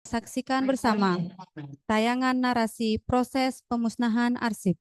Saksikan bersama tayangan narasi proses pemusnahan arsip.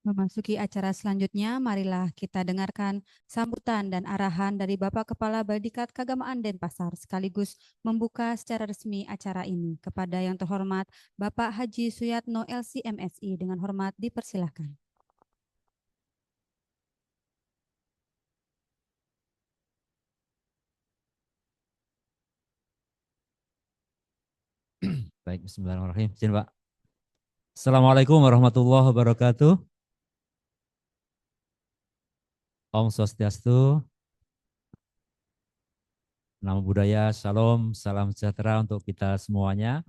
Memasuki acara selanjutnya, marilah kita dengarkan sambutan dan arahan dari Bapak Kepala Baldikat Keagamaan Denpasar sekaligus membuka secara resmi acara ini. Kepada yang terhormat Bapak Haji Suyatno LC dengan hormat dipersilahkan. Baik, bismillahirrahmanirrahim. Izin, Pak. Assalamualaikum warahmatullahi wabarakatuh. Om Swastiastu, Namo Buddhaya, Shalom, salam sejahtera untuk kita semuanya.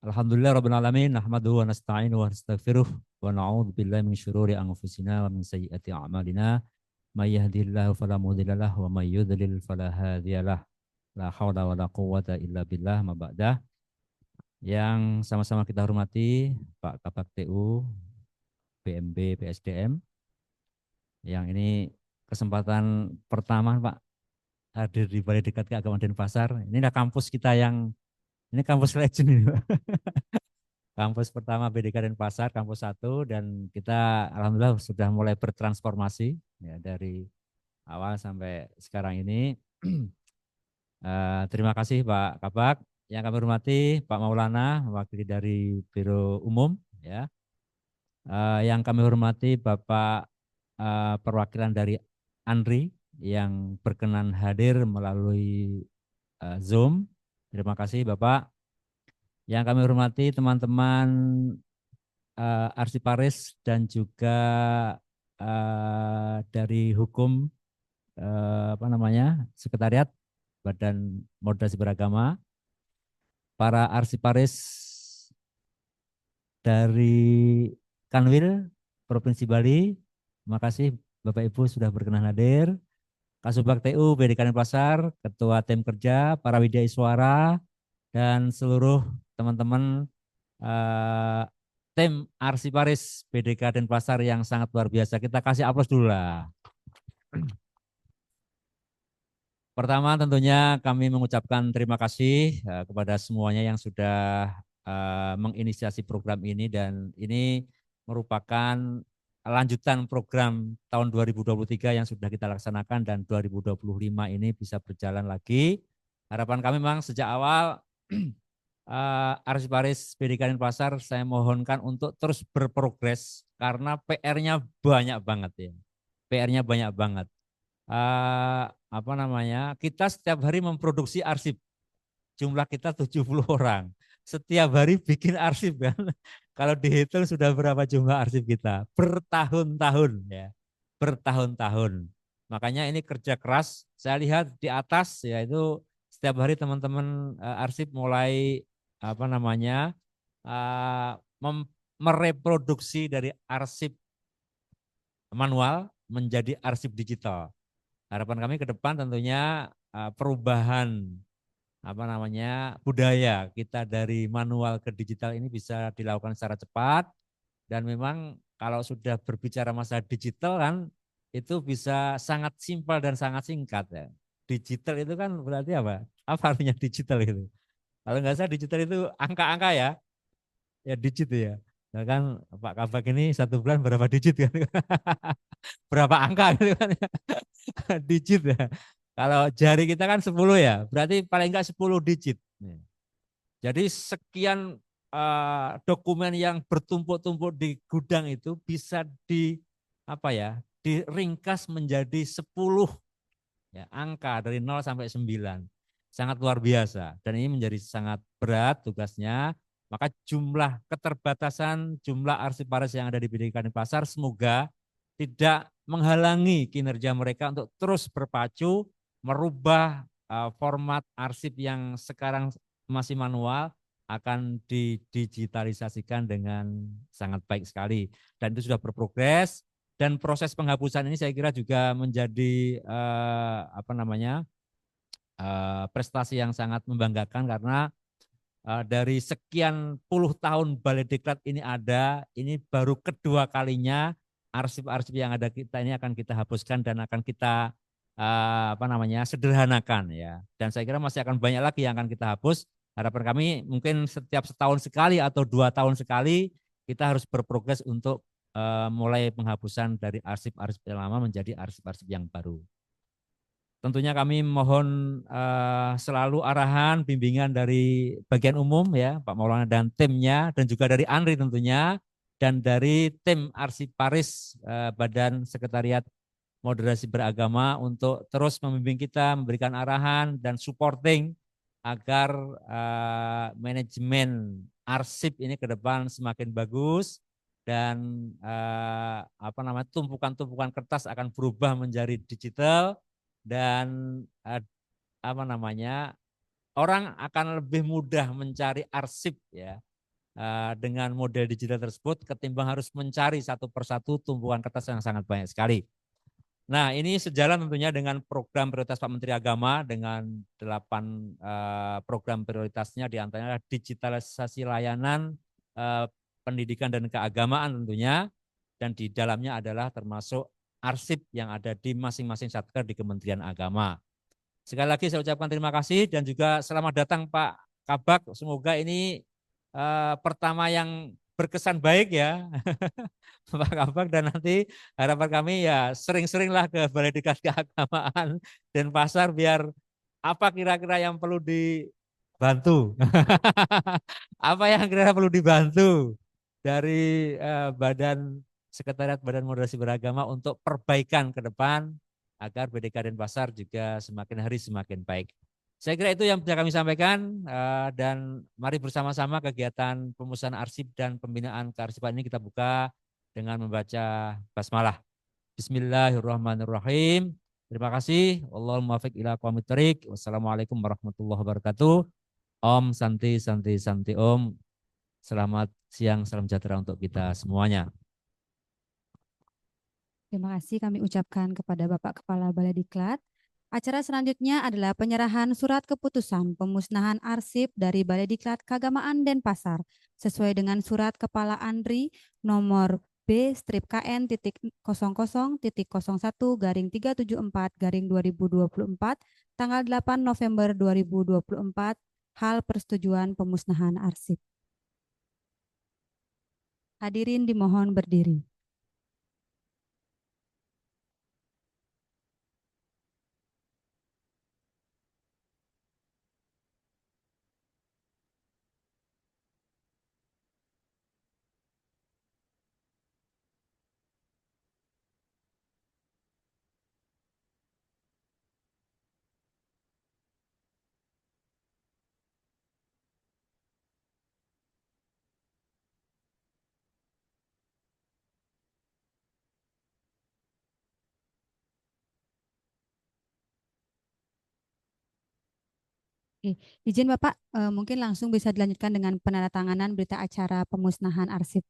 Alhamdulillah Rabbil Alamin, nahmaduhu wa nasta'inu wa nastaghfiruh wa na'udzu billahi min syururi anfusina wa min sayyiati a'malina. May yahdihillahu fala mudhillalah wa may yudhlil fala hadiyalah. La haula wa la quwwata illa billah ma ba'dah. Yang sama-sama kita hormati Pak Kabak TU, BMB, PSDM, yang ini kesempatan pertama Pak hadir di Balai Dekat Keagamaan Denpasar. Ini adalah kampus kita yang, ini kampus legend ini Pak. Kampus pertama BDK Denpasar, kampus 1, dan kita alhamdulillah sudah mulai bertransformasi ya, dari awal sampai sekarang ini. Terima kasih Pak Kabak. Yang kami hormati Pak Maulana, mewakili dari Biro Umum ya. Yang kami hormati Bapak perwakilan dari Andri yang berkenan hadir melalui Zoom. Terima kasih Bapak. Yang kami hormati teman-teman arsiparis dan juga dari hukum sekretariat Badan Moderasi Beragama, para arsiparis dari Kanwil Provinsi Bali. Terima kasih Bapak Ibu sudah berkenan hadir. Kasubag TU BDK Denpasar, Ketua Tim Kerja, para Widya Iswara, dan seluruh teman-teman tim arsiparis BDK Denpasar yang sangat luar biasa. Kita kasih aplaus dulu lah. Pertama tentunya kami mengucapkan terima kasih kepada semuanya yang sudah menginisiasi program ini, dan ini merupakan lanjutan program tahun 2023 yang sudah kita laksanakan, dan 2025 ini bisa berjalan lagi. Harapan kami memang sejak awal Arsiparis BDK Denpasar saya mohonkan untuk terus berprogres karena PR-nya banyak banget ya. PR-nya banyak banget. Apa namanya? Kita setiap hari memproduksi arsip. Jumlah kita 70 orang. Setiap hari bikin arsip kan. Kalau dihitung sudah berapa jumlah arsip kita? Bertahun-tahun ya. Bertahun-tahun. Makanya ini kerja keras. Saya lihat di atas yaitu setiap hari teman-teman arsip mulai apa namanya? uh, mereproduksi dari arsip manual menjadi arsip digital. Harapan kami ke depan tentunya perubahan apa namanya budaya kita dari manual ke digital ini bisa dilakukan secara cepat, dan memang kalau sudah berbicara masa digital kan itu bisa sangat simpel dan sangat singkat ya. Digital itu kan berarti apa? Apa artinya digital itu? Kalau nggak salah digital itu angka-angka ya, ya digit ya. Nah kan Pak Kabak ini satu bulan berapa digit kan? Berapa angka gitu kan? Digit ya. Kalau jari kita kan 10 ya, berarti paling enggak 10 digit. Jadi sekian dokumen yang bertumpuk-tumpuk di gudang itu bisa di apa ya, diringkas menjadi 10 ya, angka dari 0 sampai 9. Sangat luar biasa dan ini menjadi sangat berat tugasnya. Maka jumlah keterbatasan jumlah arsiparis yang ada di BDK Denpasar semoga tidak menghalangi kinerja mereka untuk terus berpacu merubah format arsip yang sekarang masih manual akan didigitalisasikan dengan sangat baik sekali, dan itu sudah berprogres. Dan proses penghapusan ini saya kira juga menjadi apa namanya prestasi yang sangat membanggakan karena dari sekian puluh tahun Balai Diklat ini ada, ini baru kedua kalinya arsip-arsip yang ada kita ini akan kita hapuskan dan akan kita apa namanya sederhanakan ya. Dan saya kira masih akan banyak lagi yang akan kita hapus. Harapan kami mungkin setiap setahun sekali atau 2 tahun sekali kita harus berprogres untuk mulai penghapusan dari arsip-arsip yang lama menjadi arsip-arsip yang baru. Tentunya kami mohon selalu arahan, bimbingan dari bagian umum ya, Pak Maulana dan timnya, dan juga dari ANRI tentunya, dan dari tim Arsiparis Badan Sekretariat Moderasi Beragama untuk terus membimbing kita, memberikan arahan dan supporting agar manajemen arsip ini ke depan semakin bagus, dan apa namanya tumpukan-tumpukan kertas akan berubah menjadi digital, dan apa namanya orang akan lebih mudah mencari arsip ya dengan model digital tersebut ketimbang harus mencari satu persatu tumpukan kertas yang sangat banyak sekali. Nah, ini sejalan tentunya dengan program prioritas Pak Menteri Agama dengan 8 program prioritasnya, diantaranya digitalisasi layanan pendidikan dan keagamaan tentunya, dan di dalamnya adalah termasuk arsip yang ada di masing-masing satker di Kementerian Agama. Sekali lagi saya ucapkan terima kasih dan juga selamat datang Pak Kabak. Semoga ini pertama yang berkesan baik ya Pak Kabak, dan nanti harapan kami ya sering-seringlah ke Balai Diklat Keagamaan Denpasar biar apa kira-kira yang perlu dibantu. Apa yang kira-kira perlu dibantu dari Badan Sekretariat Badan Moderasi Beragama untuk perbaikan ke depan agar BDK Denpasar juga semakin hari semakin baik. Saya kira itu yang bisa kami sampaikan, dan mari bersama-sama kegiatan pemusnahan arsip dan pembinaan kearsipan ini kita buka dengan membaca basmalah. Bismillahirrahmanirrahim. Terima kasih. Allahumma muwaffiq ila aqwamit thoriq. Wassalamualaikum warahmatullahi wabarakatuh. Om Santi Santi Santi Om. Selamat siang, salam sejahtera untuk kita semuanya. Terima kasih kami ucapkan kepada Bapak Kepala Balai Diklat. Acara selanjutnya adalah penyerahan surat keputusan pemusnahan arsip dari Balai Diklat Keagamaan Denpasar sesuai dengan surat Kepala ANRI nomor B-KN.01-374-2024 tanggal 8 November 2024 hal persetujuan pemusnahan arsip. Hadirin dimohon berdiri. Oke, izin Bapak, mungkin langsung bisa dilanjutkan dengan penandatanganan berita acara pemusnahan arsip.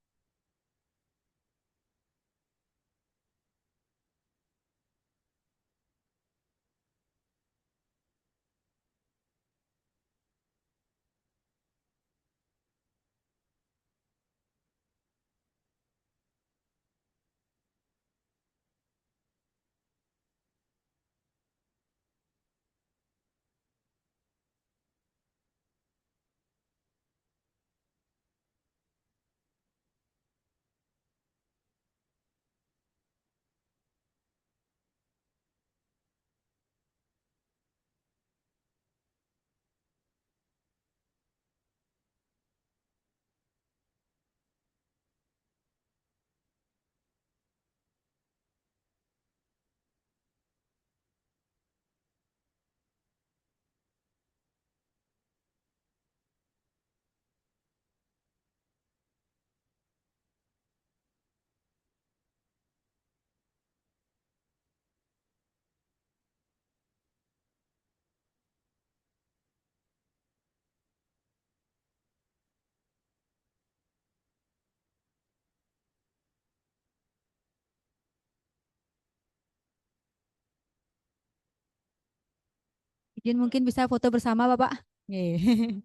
Izin mungkin bisa foto bersama Bapak. Yeay.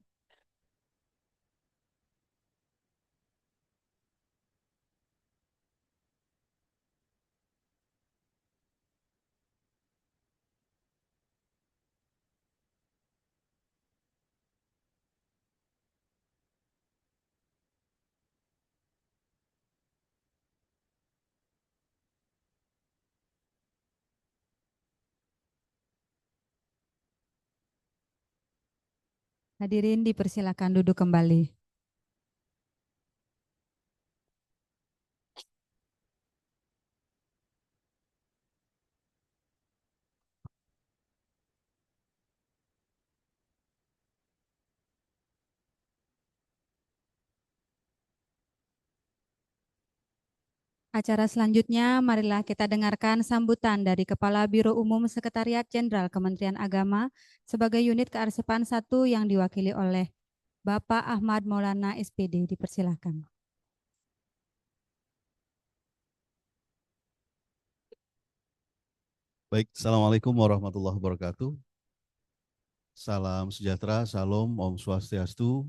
Hadirin dipersilakan duduk kembali. Acara selanjutnya, marilah kita dengarkan sambutan dari Kepala Biro Umum Sekretariat Jenderal Kementerian Agama sebagai unit kearsipan 1 yang diwakili oleh Bapak Ahmad Maulana SPD. Dipersilakan. Baik, Assalamualaikum warahmatullahi wabarakatuh. Salam sejahtera, salam, Om Swastiastu,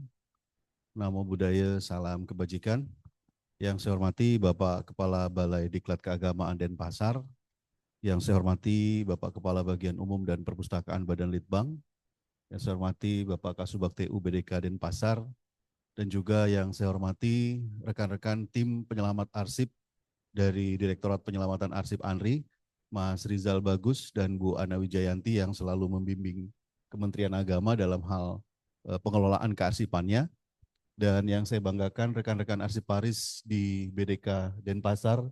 Namo Buddhaya, salam kebajikan. Yang saya hormati Bapak Kepala Balai Diklat Keagamaan Denpasar, yang saya hormati Bapak Kepala Bagian Umum dan Perpustakaan Badan Litbang, yang saya hormati Bapak Kasubag TU BDK Denpasar, dan juga yang saya hormati rekan-rekan tim penyelamat arsip dari Direktorat Penyelamatan Arsip ANRI, Mas Rizal Bagus dan Bu Ana Wijayanti yang selalu membimbing Kementerian Agama dalam hal pengelolaan kearsipannya. Dan yang saya banggakan rekan-rekan arsiparis di BDK Denpasar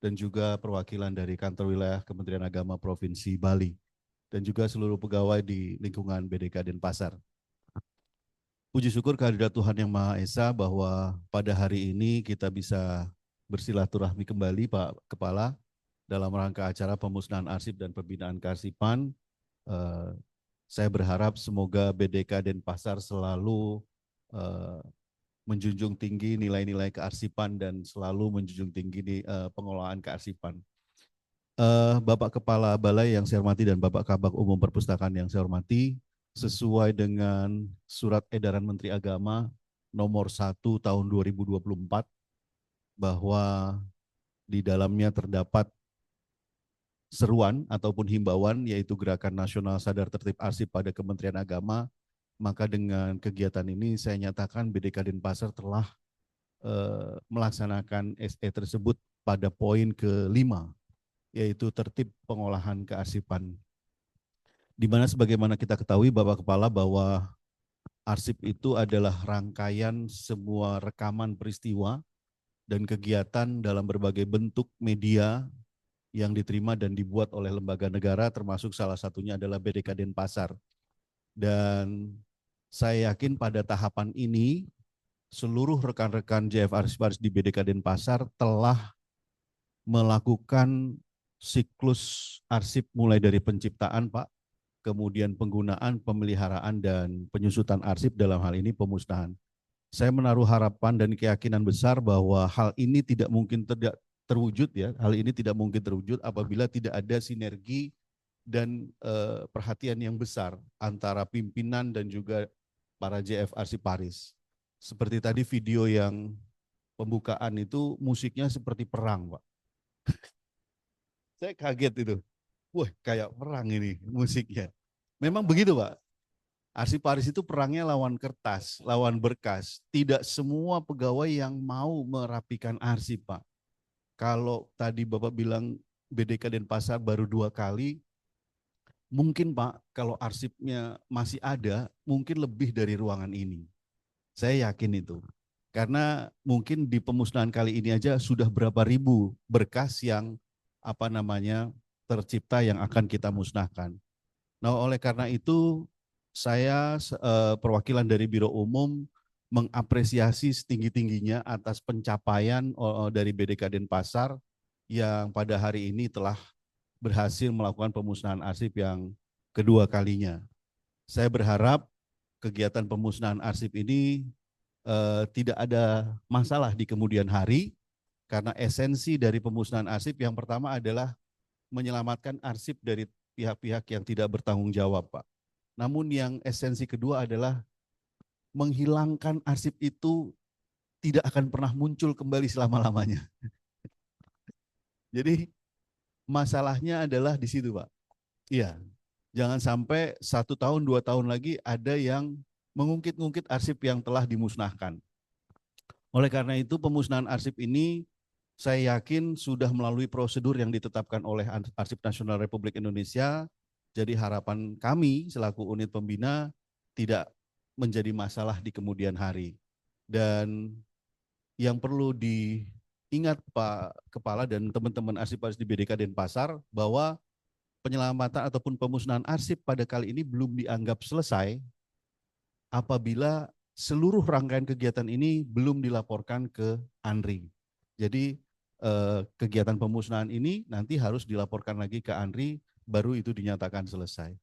dan juga perwakilan dari kantor wilayah Kementerian Agama Provinsi Bali dan juga seluruh pegawai di lingkungan BDK Denpasar. Puji syukur kehadirat Tuhan Yang Maha Esa bahwa pada hari ini kita bisa bersilaturahmi kembali Pak Kepala dalam rangka acara pemusnahan arsip dan pembinaan kearsipan. Saya berharap semoga BDK Denpasar selalu menjunjung tinggi nilai-nilai kearsipan dan selalu menjunjung tinggi pengelolaan kearsipan. Bapak Kepala Balai yang saya hormati dan Bapak Kabag Umum Perpustakaan yang saya hormati, sesuai dengan Surat Edaran Menteri Agama nomor 1 tahun 2024 bahwa di dalamnya terdapat seruan ataupun himbauan yaitu Gerakan Nasional Sadar Tertib Arsip pada Kementerian Agama, maka dengan kegiatan ini saya nyatakan BDK Denpasar telah melaksanakan SE tersebut pada poin ke-5, yaitu tertib pengolahan kearsipan. Di mana sebagaimana kita ketahui Bapak Kepala bahwa arsip itu adalah rangkaian semua rekaman peristiwa dan kegiatan dalam berbagai bentuk media yang diterima dan dibuat oleh lembaga negara, termasuk salah satunya adalah BDK Denpasar. Dan saya yakin pada tahapan ini seluruh rekan-rekan JF Arsip di BDK Denpasar telah melakukan siklus arsip mulai dari penciptaan, Pak, kemudian penggunaan, pemeliharaan, dan penyusutan arsip, dalam hal ini pemusnahan. Saya menaruh harapan dan keyakinan besar bahwa hal ini tidak mungkin terwujud, ya. Hal ini tidak mungkin terwujud apabila tidak ada sinergi dan perhatian yang besar antara pimpinan dan juga para JF Arsip Paris. Seperti tadi video yang pembukaan itu musiknya seperti perang, Pak. Saya kaget itu. Wah, kayak perang ini musiknya. Memang begitu, Pak. Arsip Paris itu perangnya lawan kertas, lawan berkas. Tidak semua pegawai yang mau merapikan arsip, Pak. Kalau tadi Bapak bilang BDK Denpasar baru 2 kali, mungkin Pak, kalau arsipnya masih ada, mungkin lebih dari ruangan ini. Saya yakin itu. Karena mungkin di pemusnahan kali ini aja sudah berapa ribu berkas yang tercipta yang akan kita musnahkan. Nah, oleh karena itu saya perwakilan dari Biro Umum mengapresiasi setinggi-tingginya atas pencapaian dari BDK Denpasar yang pada hari ini telah berhasil melakukan pemusnahan arsip yang kedua kalinya. Saya berharap kegiatan pemusnahan arsip ini tidak ada masalah di kemudian hari, karena esensi dari pemusnahan arsip yang pertama adalah menyelamatkan arsip dari pihak-pihak yang tidak bertanggung jawab, Pak. Namun yang esensi kedua adalah menghilangkan arsip itu tidak akan pernah muncul kembali selama-lamanya. Jadi masalahnya adalah di situ, Pak. Iya, jangan sampai 1 tahun, 2 tahun lagi ada yang mengungkit-ungkit arsip yang telah dimusnahkan. Oleh karena itu pemusnahan arsip ini saya yakin sudah melalui prosedur yang ditetapkan oleh Arsip Nasional Republik Indonesia. Jadi harapan kami selaku unit pembina tidak menjadi masalah di kemudian hari. Dan yang perlu diingat Pak Kepala dan teman-teman arsip di BDK Denpasar bahwa penyelamatan ataupun pemusnahan arsip pada kali ini belum dianggap selesai apabila seluruh rangkaian kegiatan ini belum dilaporkan ke ANRI. Jadi kegiatan pemusnahan ini nanti harus dilaporkan lagi ke ANRI, baru itu dinyatakan selesai.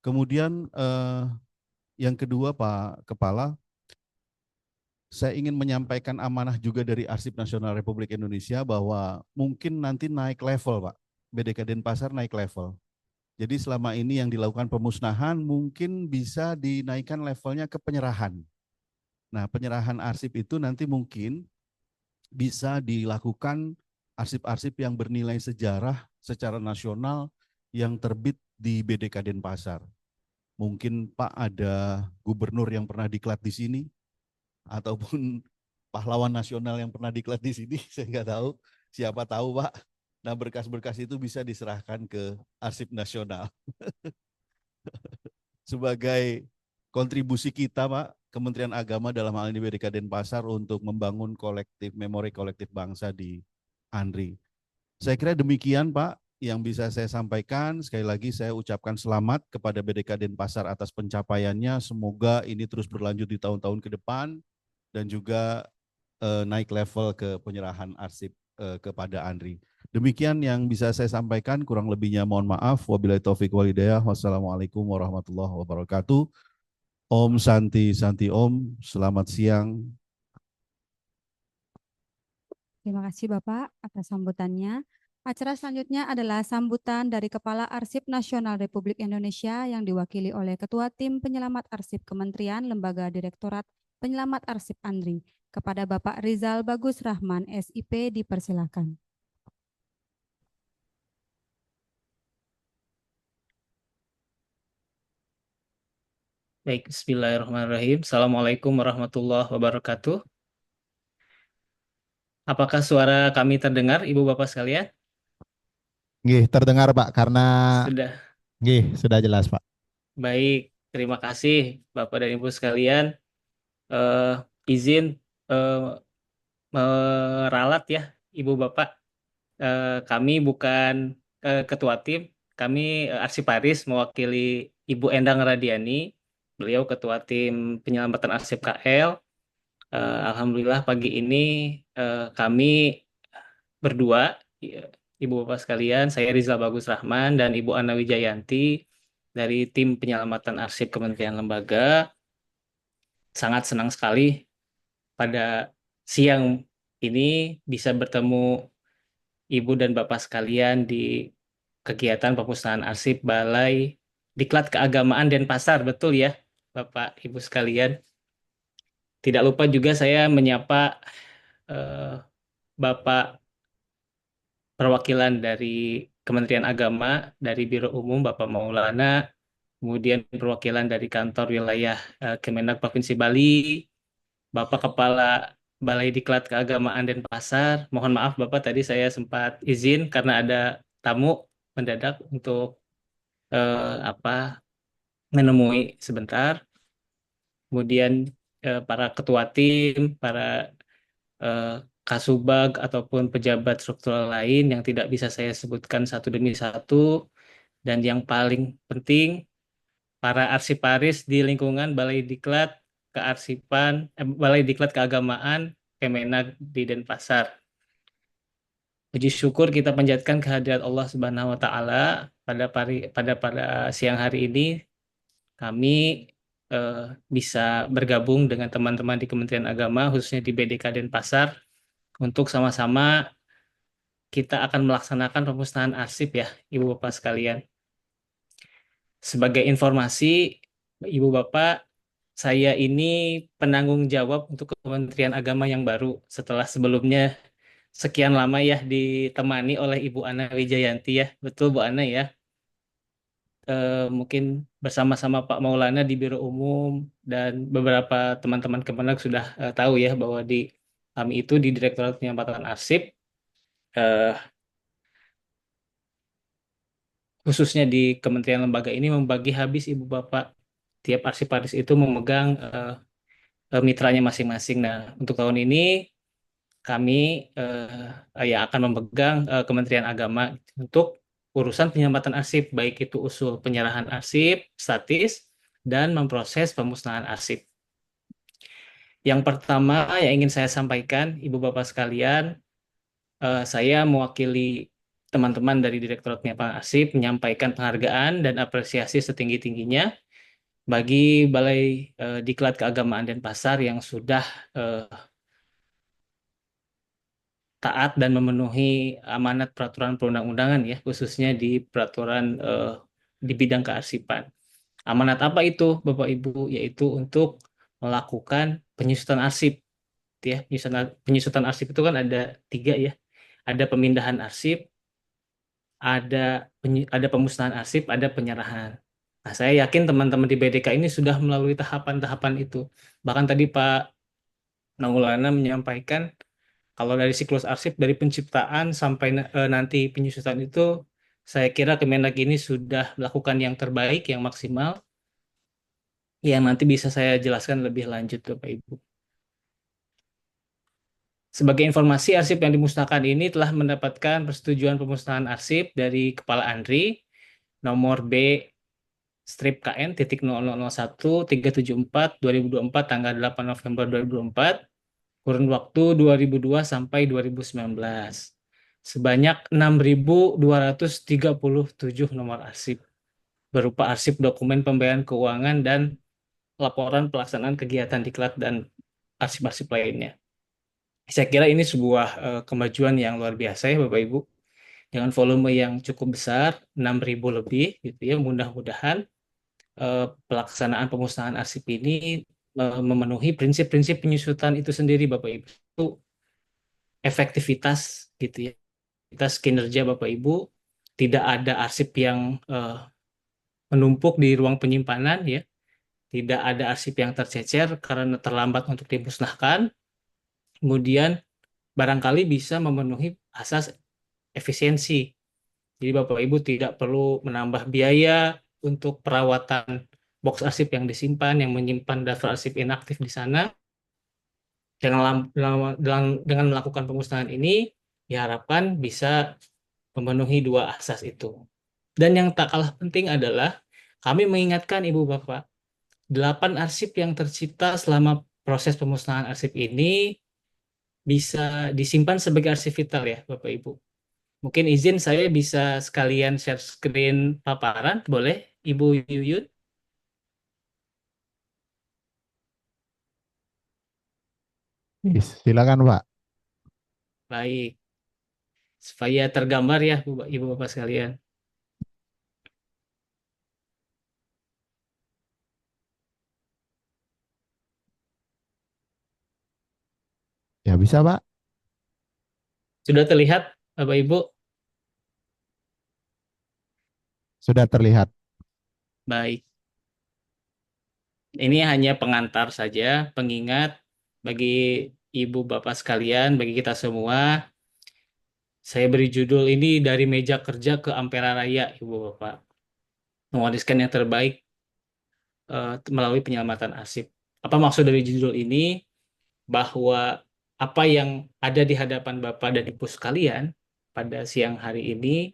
Kemudian yang kedua Pak Kepala, saya ingin menyampaikan amanah juga dari Arsip Nasional Republik Indonesia bahwa mungkin nanti naik level, Pak. BDK Denpasar naik level. Jadi selama ini yang dilakukan pemusnahan mungkin bisa dinaikkan levelnya ke penyerahan. Nah, penyerahan arsip itu nanti mungkin bisa dilakukan arsip-arsip yang bernilai sejarah secara nasional yang terbit di BDK Denpasar. Mungkin Pak ada gubernur yang pernah diklat di sini, ataupun pahlawan nasional yang pernah diklat di sini, saya nggak tahu, siapa tahu Pak. Nah berkas-berkas itu bisa diserahkan ke Arsip Nasional. Sebagai kontribusi kita Pak, Kementerian Agama dalam hal ini BDK Denpasar untuk membangun memori kolektif bangsa di ANRI. Saya kira demikian Pak yang bisa saya sampaikan. Sekali lagi saya ucapkan selamat kepada BDK Denpasar atas pencapaiannya. Semoga ini terus berlanjut di tahun-tahun ke depan dan juga naik level ke penyerahan arsip kepada ANRI. Demikian yang bisa saya sampaikan, kurang lebihnya mohon maaf. Wabillahi taufik wal hidayah. Wassalamualaikum warahmatullahi wabarakatuh. Om Santi Santi Om, selamat siang. Terima kasih Bapak atas sambutannya. Acara selanjutnya adalah sambutan dari Kepala Arsip Nasional Republik Indonesia yang diwakili oleh Ketua Tim Penyelamat Arsip Kementerian Lembaga Direktorat Penyelamat Arsip ANRI. Kepada Bapak Rizal Bagus Rahman, SIP, dipersilakan. Baik, bismillahirrahmanirrahim. Assalamualaikum warahmatullahi wabarakatuh. Apakah suara kami terdengar, Ibu Bapak sekalian? Nggih, terdengar Pak, karena Sudah. nggih, sudah jelas Pak. Baik, terima kasih Bapak dan Ibu sekalian. Eh, izin eh, meralat ya, Ibu Bapak. Kami bukan ketua tim, kami arsiparis mewakili Ibu Endang Radiani. Beliau ketua tim penyelamatan arsip KL. Alhamdulillah pagi ini kami berdua, Ibu Bapak sekalian, saya Rizal Bagus Rahman dan Ibu Ana Wijayanti dari tim penyelamatan arsip Kementerian Lembaga. Sangat senang sekali pada siang ini bisa bertemu Ibu dan Bapak sekalian di kegiatan pemusnahan arsip Balai Diklat Keagamaan Denpasar, betul ya Bapak Ibu sekalian. Tidak lupa juga saya menyapa eh, Bapak perwakilan dari Kementerian Agama, dari Biro Umum Bapak Maulana, kemudian perwakilan dari kantor wilayah Kemenak Provinsi Bali, Bapak Kepala Balai Diklat Keagamaan Denpasar. Mohon maaf Bapak, tadi saya sempat izin karena ada tamu mendadak untuk apa menemui sebentar. Kemudian para ketua tim, para eh, kasubag ataupun pejabat struktural lain yang tidak bisa saya sebutkan satu demi satu, dan yang paling penting para arsiparis di lingkungan Balai Diklat Balai Diklat Keagamaan Kemenak di Denpasar. Puji syukur kita panjatkan kehadirat Allah Subhanahu wa taala pada siang hari ini kami eh, bisa bergabung dengan teman-teman di Kementerian Agama khususnya di BDK Denpasar untuk sama-sama kita akan melaksanakan pemusnahan arsip ya, Ibu Bapak sekalian. Sebagai informasi, Ibu Bapak, saya ini penanggung jawab untuk Kementerian Agama yang baru setelah sebelumnya sekian lama ya ditemani oleh Ibu Ana Wijayanti ya. Betul Bu Ana ya. Mungkin bersama-sama Pak Maulana di Biro Umum dan beberapa teman-teman Kemenak sudah tahu ya bahwa di kami itu di Direktorat Penyelamatan Arsip eh, khususnya di kementerian lembaga ini membagi habis Ibu Bapak. Tiap arsiparis itu memegang mitranya masing-masing. Nah, untuk tahun ini kami yang akan memegang Kementerian Agama untuk urusan penyelamatan arsip, baik itu usul penyerahan arsip, statis, dan memproses pemusnahan arsip. Yang pertama yang ingin saya sampaikan, Ibu Bapak sekalian, saya mewakili teman-teman dari Direktorat Penyelamatan Arsip menyampaikan penghargaan dan apresiasi setinggi-tingginya bagi Balai Diklat Keagamaan Denpasar yang sudah taat dan memenuhi amanat peraturan perundang-undangan ya, khususnya di peraturan di bidang kearsipan. Amanat apa itu, Bapak Ibu? Yaitu untuk melakukan penyusutan arsip. Ya, penyusutan arsip itu kan ada 3 ya. Ada pemindahan arsip, ada pemusnahan arsip, ada penyerahan. Nah, saya yakin teman-teman di BDK ini sudah melalui tahapan-tahapan itu. Bahkan tadi Pak Naulana menyampaikan kalau dari siklus arsip dari penciptaan sampai nanti penyusutan itu, saya kira Kemenak ini sudah melakukan yang terbaik, yang maksimal, yang nanti bisa saya jelaskan lebih lanjut, Bapak Ibu. Sebagai informasi, arsip yang dimusnahkan ini telah mendapatkan persetujuan pemusnahan arsip dari Kepala Andri nomor B strip KN titik 0001 374 2024 tanggal 8 November 2024, kurun waktu 2002 sampai 2019. Sebanyak 6.237 nomor arsip berupa arsip dokumen pembayaran keuangan dan laporan pelaksanaan kegiatan diklat dan arsip-arsip lainnya. Saya kira ini sebuah kemajuan yang luar biasa ya Bapak Ibu. Dengan volume yang cukup besar, 6.000 lebih gitu ya. Mudah-mudahan pelaksanaan pemusnahan arsip ini memenuhi prinsip-prinsip penyusutan itu sendiri Bapak Ibu. Itu efektivitas gitu ya. Efektivitas kinerja Bapak Ibu, tidak ada arsip yang menumpuk di ruang penyimpanan ya. Tidak ada arsip yang tercecer karena terlambat untuk dimusnahkan. Kemudian barangkali bisa memenuhi asas efisiensi. Jadi Bapak Ibu tidak perlu menambah biaya untuk perawatan box arsip yang disimpan, yang menyimpan daftar arsip inaktif di sana. Dengan melakukan pemusnahan ini, diharapkan bisa memenuhi dua asas itu. Dan yang tak kalah penting adalah kami mengingatkan Ibu Bapak, 8 arsip yang tercipta selama proses pemusnahan arsip ini bisa disimpan sebagai arsip vital ya Bapak Ibu. Mungkin izin saya bisa sekalian share screen paparan, boleh Ibu Yuyun? Silakan Pak. Baik, supaya tergambar ya Ibu Bapak sekalian. Ya bisa Pak. Sudah terlihat Bapak Ibu? Sudah terlihat. Baik. Ini hanya pengantar saja, pengingat bagi Ibu Bapak sekalian, bagi kita semua. Saya beri judul ini dari meja kerja ke Ampera Raya, Ibu Bapak. Mewariskan yang terbaik melalui penyelamatan arsip. Apa maksud dari judul ini? Bahwa apa yang ada di hadapan Bapak dan Ibu sekalian pada siang hari ini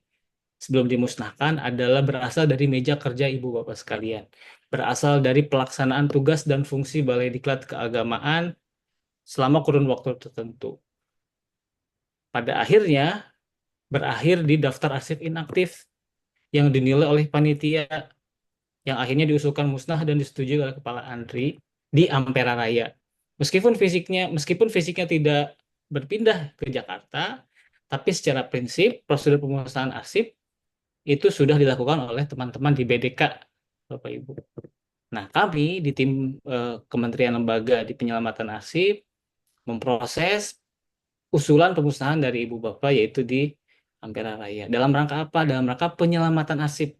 sebelum dimusnahkan adalah berasal dari meja kerja Ibu Bapak sekalian. Berasal dari pelaksanaan tugas dan fungsi Balai Diklat Keagamaan selama kurun waktu tertentu. Pada akhirnya berakhir di daftar arsip inaktif yang dinilai oleh panitia yang akhirnya diusulkan musnah dan disetujui oleh Kepala Andri di Ampera Raya. Meskipun fisiknya tidak berpindah ke Jakarta, tapi secara prinsip prosedur pemusnahan arsip itu sudah dilakukan oleh teman-teman di BDK, Bapak Ibu. Nah, kami di tim Kementerian Lembaga di Penyelamatan Arsip memproses usulan pemusnahan dari Ibu Bapak yaitu di Ampera Raya. Dalam rangka apa? Dalam rangka penyelamatan arsip.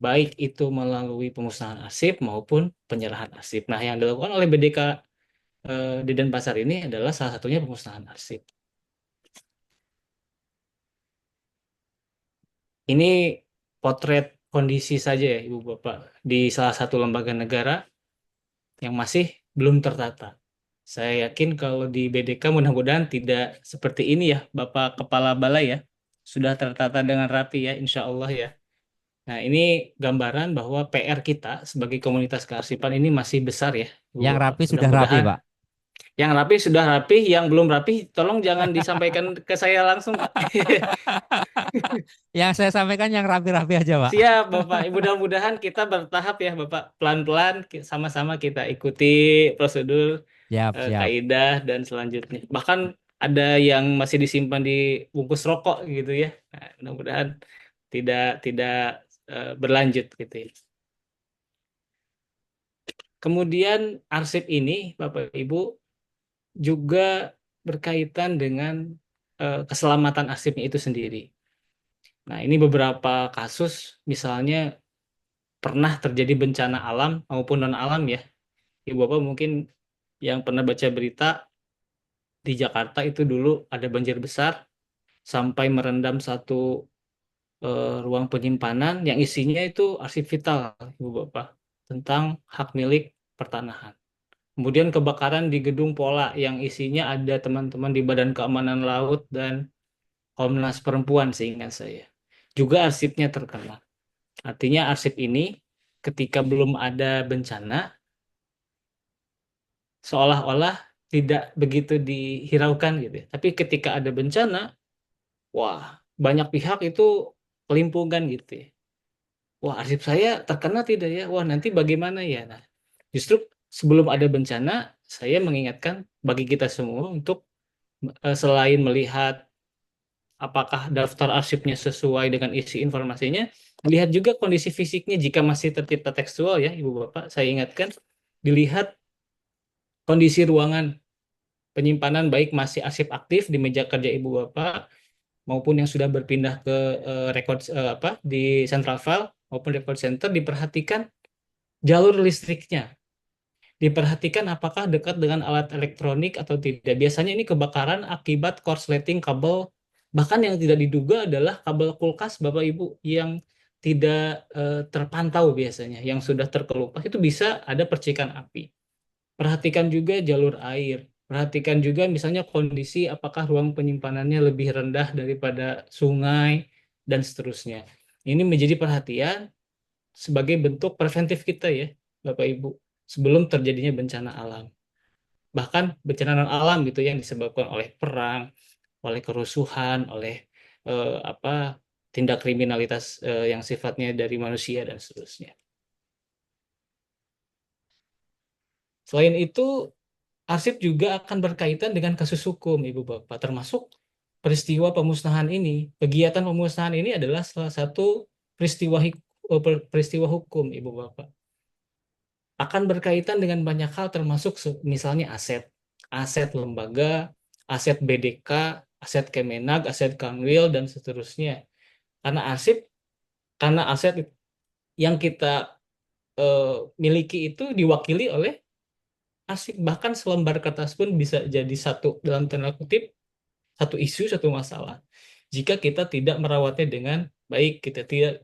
Baik itu melalui pemusnahan arsip maupun penyerahan arsip. Nah, yang dilakukan oleh BDK di Denpasar ini adalah salah satunya pemusnahan arsip. Ini potret kondisi saja ya Ibu Bapak di salah satu lembaga negara yang masih belum tertata. Saya yakin kalau di BDK mudah-mudahan tidak seperti ini ya Bapak Kepala Balai ya. Sudah tertata dengan rapi ya insya Allah ya. Nah, ini gambaran bahwa PR kita sebagai komunitas kearsipan ini masih besar ya, Ibu Yang Bapak. rapi sudah rapi, Mudah-mudahan Pak. yang rapi sudah rapi, yang belum rapi tolong jangan disampaikan ke saya langsung, Pak. Yang saya sampaikan yang rapi-rapi aja, Pak. Siap, Bapak. Mudah-mudahan kita bertahap ya, Bapak. Pelan-pelan sama-sama kita ikuti prosedur, Siap, siap. kaidah dan selanjutnya. Bahkan ada yang masih disimpan di bungkus rokok gitu ya. Nah, mudah-mudahan tidak berlanjut gitu ya. Kemudian arsip ini, Bapak Ibu, juga berkaitan dengan keselamatan arsipnya itu sendiri. Nah, ini beberapa kasus, misalnya pernah terjadi bencana alam maupun non-alam ya. Ibu Bapak mungkin yang pernah baca berita di Jakarta itu dulu ada banjir besar sampai merendam satu ruang penyimpanan yang isinya itu arsip vital, Ibu Bapak, tentang hak milik pertanahan. Kemudian kebakaran di gedung Pola yang isinya ada teman-teman di Badan Keamanan Laut dan Komnas Perempuan seingat saya. Juga arsipnya terkena. Artinya arsip ini ketika belum ada bencana seolah-olah tidak begitu dihiraukan gitu ya. Tapi ketika ada bencana, wah, banyak pihak itu kelimpungan gitu ya. Wah, arsip saya terkena tidak ya? Wah, nanti bagaimana ya? Nah, justru sebelum ada bencana, saya mengingatkan bagi kita semua untuk selain melihat apakah daftar arsipnya sesuai dengan isi informasinya, lihat juga kondisi fisiknya jika masih tercipta tekstual ya, Ibu Bapak. Saya ingatkan, dilihat kondisi ruangan penyimpanan baik masih arsip aktif di meja kerja Ibu Bapak maupun yang sudah berpindah ke record di central file maupun record center, diperhatikan jalur listriknya. diperhatikan apakah dekat dengan alat elektronik atau tidak. Biasanya ini kebakaran akibat korsleting kabel, bahkan yang tidak diduga adalah kabel kulkas Bapak Ibu yang tidak terpantau biasanya, yang sudah terkelupas itu bisa ada percikan api. Perhatikan juga jalur air. Perhatikan juga misalnya kondisi apakah ruang penyimpanannya lebih rendah daripada sungai dan seterusnya. Ini menjadi perhatian sebagai bentuk preventif kita ya, Bapak Ibu, sebelum terjadinya bencana alam. Bahkan bencana alam gitu yang disebabkan oleh perang, oleh kerusuhan, oleh tindak kriminalitas yang sifatnya dari manusia dan seterusnya. Selain itu, arsip juga akan berkaitan dengan kasus hukum, Ibu Bapak, termasuk peristiwa pemusnahan ini. Kegiatan pemusnahan ini adalah salah satu peristiwa hukum, Ibu Bapak. Akan berkaitan dengan banyak hal termasuk misalnya aset lembaga, aset BDK, aset Kemenag, aset Kanwil, dan seterusnya. Karena aset yang kita miliki itu diwakili oleh arsip, bahkan selembar kertas pun bisa jadi satu, dalam tanda kutip, satu isu, satu masalah. Jika kita tidak merawatnya dengan baik,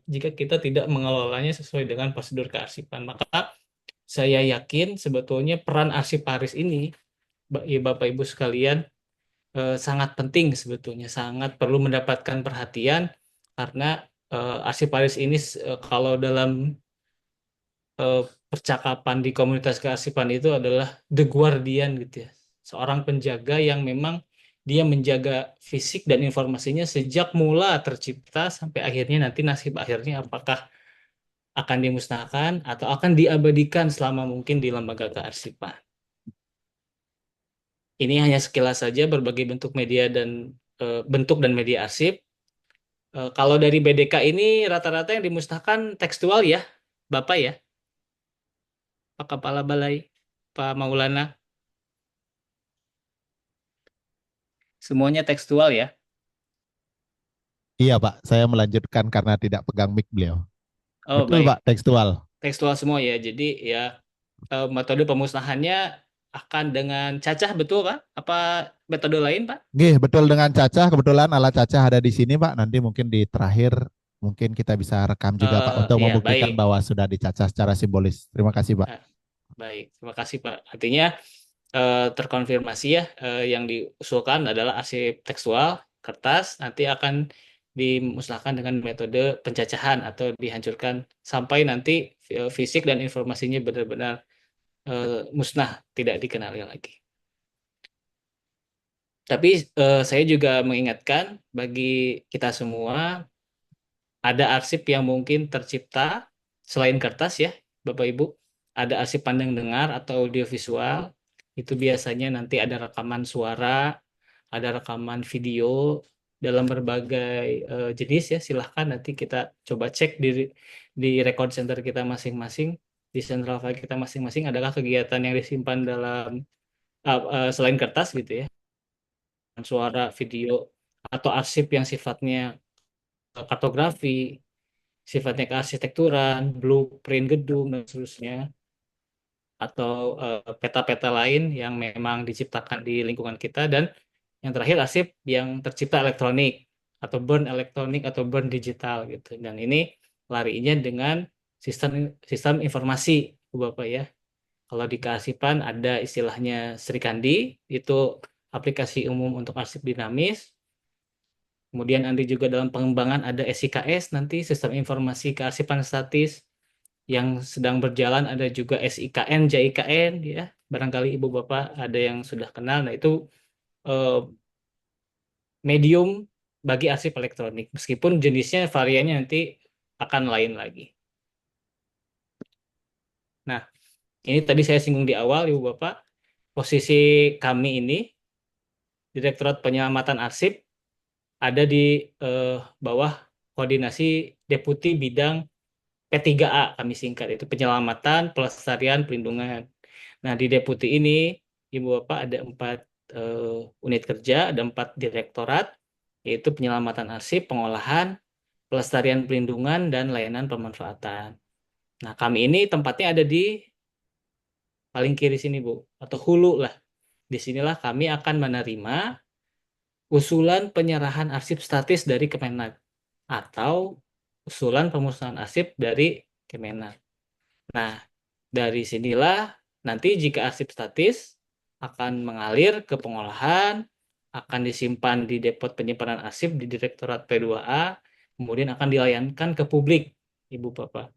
jika kita tidak mengelolanya sesuai dengan prosedur kearsipan, maka saya yakin sebetulnya peran arsiparis ini, Bapak Ibu sekalian, sangat penting sebetulnya, sangat perlu mendapatkan perhatian karena arsiparis ini kalau dalam percakapan di komunitas kearsipan itu adalah the guardian gitu ya. Seorang penjaga yang memang dia menjaga fisik dan informasinya sejak mula tercipta sampai akhirnya nanti nasib akhirnya apakah akan dimusnahkan atau akan diabadikan selama mungkin di lembaga kearsipan. Ini hanya sekilas saja berbagai bentuk media dan bentuk dan media arsip. Kalau dari BDK ini rata-rata yang dimusnahkan tekstual ya, Bapak ya, Pak Kepala Balai, Pak Maulana. Semuanya tekstual ya. Iya Pak, saya melanjutkan karena tidak pegang mic beliau. Oh, Betul baik. Pak, tekstual. Tekstual semua ya. Jadi ya metode pemusnahannya akan dengan cacah, betul Pak? Apa metode lain Pak? Nggih, betul dengan Caca. Kebetulan alat Caca ada di sini Pak. Nanti mungkin di terakhir mungkin kita bisa rekam juga Pak untuk Ya, membuktikan baik. bahwa sudah dicacah secara simbolis. Terima kasih Pak. Baik, terima kasih Pak. Artinya terkonfirmasi ya, yang diusulkan adalah arsip tekstual, kertas, nanti akan dimusnahkan dengan metode pencacahan atau dihancurkan sampai nanti fisik dan informasinya benar-benar musnah, tidak dikenali lagi. Tapi saya juga mengingatkan bagi kita semua, ada arsip yang mungkin tercipta selain kertas ya, Bapak Ibu. Ada arsip pandang dengar atau audiovisual. Itu biasanya nanti ada rekaman suara, ada rekaman video dalam berbagai jenis ya. Silahkan nanti kita coba cek di record center kita masing-masing, di central file kita masing-masing, adakah kegiatan yang disimpan dalam selain kertas gitu ya, suara, video, atau arsip yang sifatnya kartografi, sifatnya kearsitekturan, blueprint gedung, dan seterusnya, atau peta-peta lain yang memang diciptakan di lingkungan kita, dan yang terakhir arsip yang tercipta elektronik, atau burn elektronik, atau burn digital gitu. Dan ini larinya dengan sistem sistem informasi, Bapak ya. Kalau di kearsipan ada istilahnya Srikandi, itu aplikasi umum untuk arsip dinamis. Kemudian nanti juga dalam pengembangan ada SIKS, nanti sistem informasi kearsipan statis. Yang sedang berjalan ada juga SIKN, JIKN ya. Barangkali Ibu Bapak ada yang sudah kenal. Nah, itu eh, medium bagi arsip elektronik. Meskipun jenisnya variannya nanti akan lain lagi. Nah, ini tadi saya singgung di awal Ibu Bapak. Posisi kami ini Direktorat Penyelamatan Arsip ada di bawah koordinasi Deputi Bidang P3A, kami singkat, itu penyelamatan, pelestarian, pelindungan. Nah, di Deputi ini, Ibu Bapak, ada 4 unit kerja, ada 4 direktorat, yaitu penyelamatan arsip, pengolahan, pelestarian, pelindungan, dan layanan pemanfaatan. Nah, kami ini tempatnya ada di paling kiri sini Bu, atau hulu lah. Disinilah kami akan menerima usulan penyerahan arsip statis dari Kemenag atau usulan pemusnahan arsip dari Kemenag. Nah, dari sinilah nanti jika arsip statis akan mengalir ke pengolahan, akan disimpan di depot penyimpanan arsip di Direktorat P2A, kemudian akan dilayangkan ke publik, Ibu Bapak.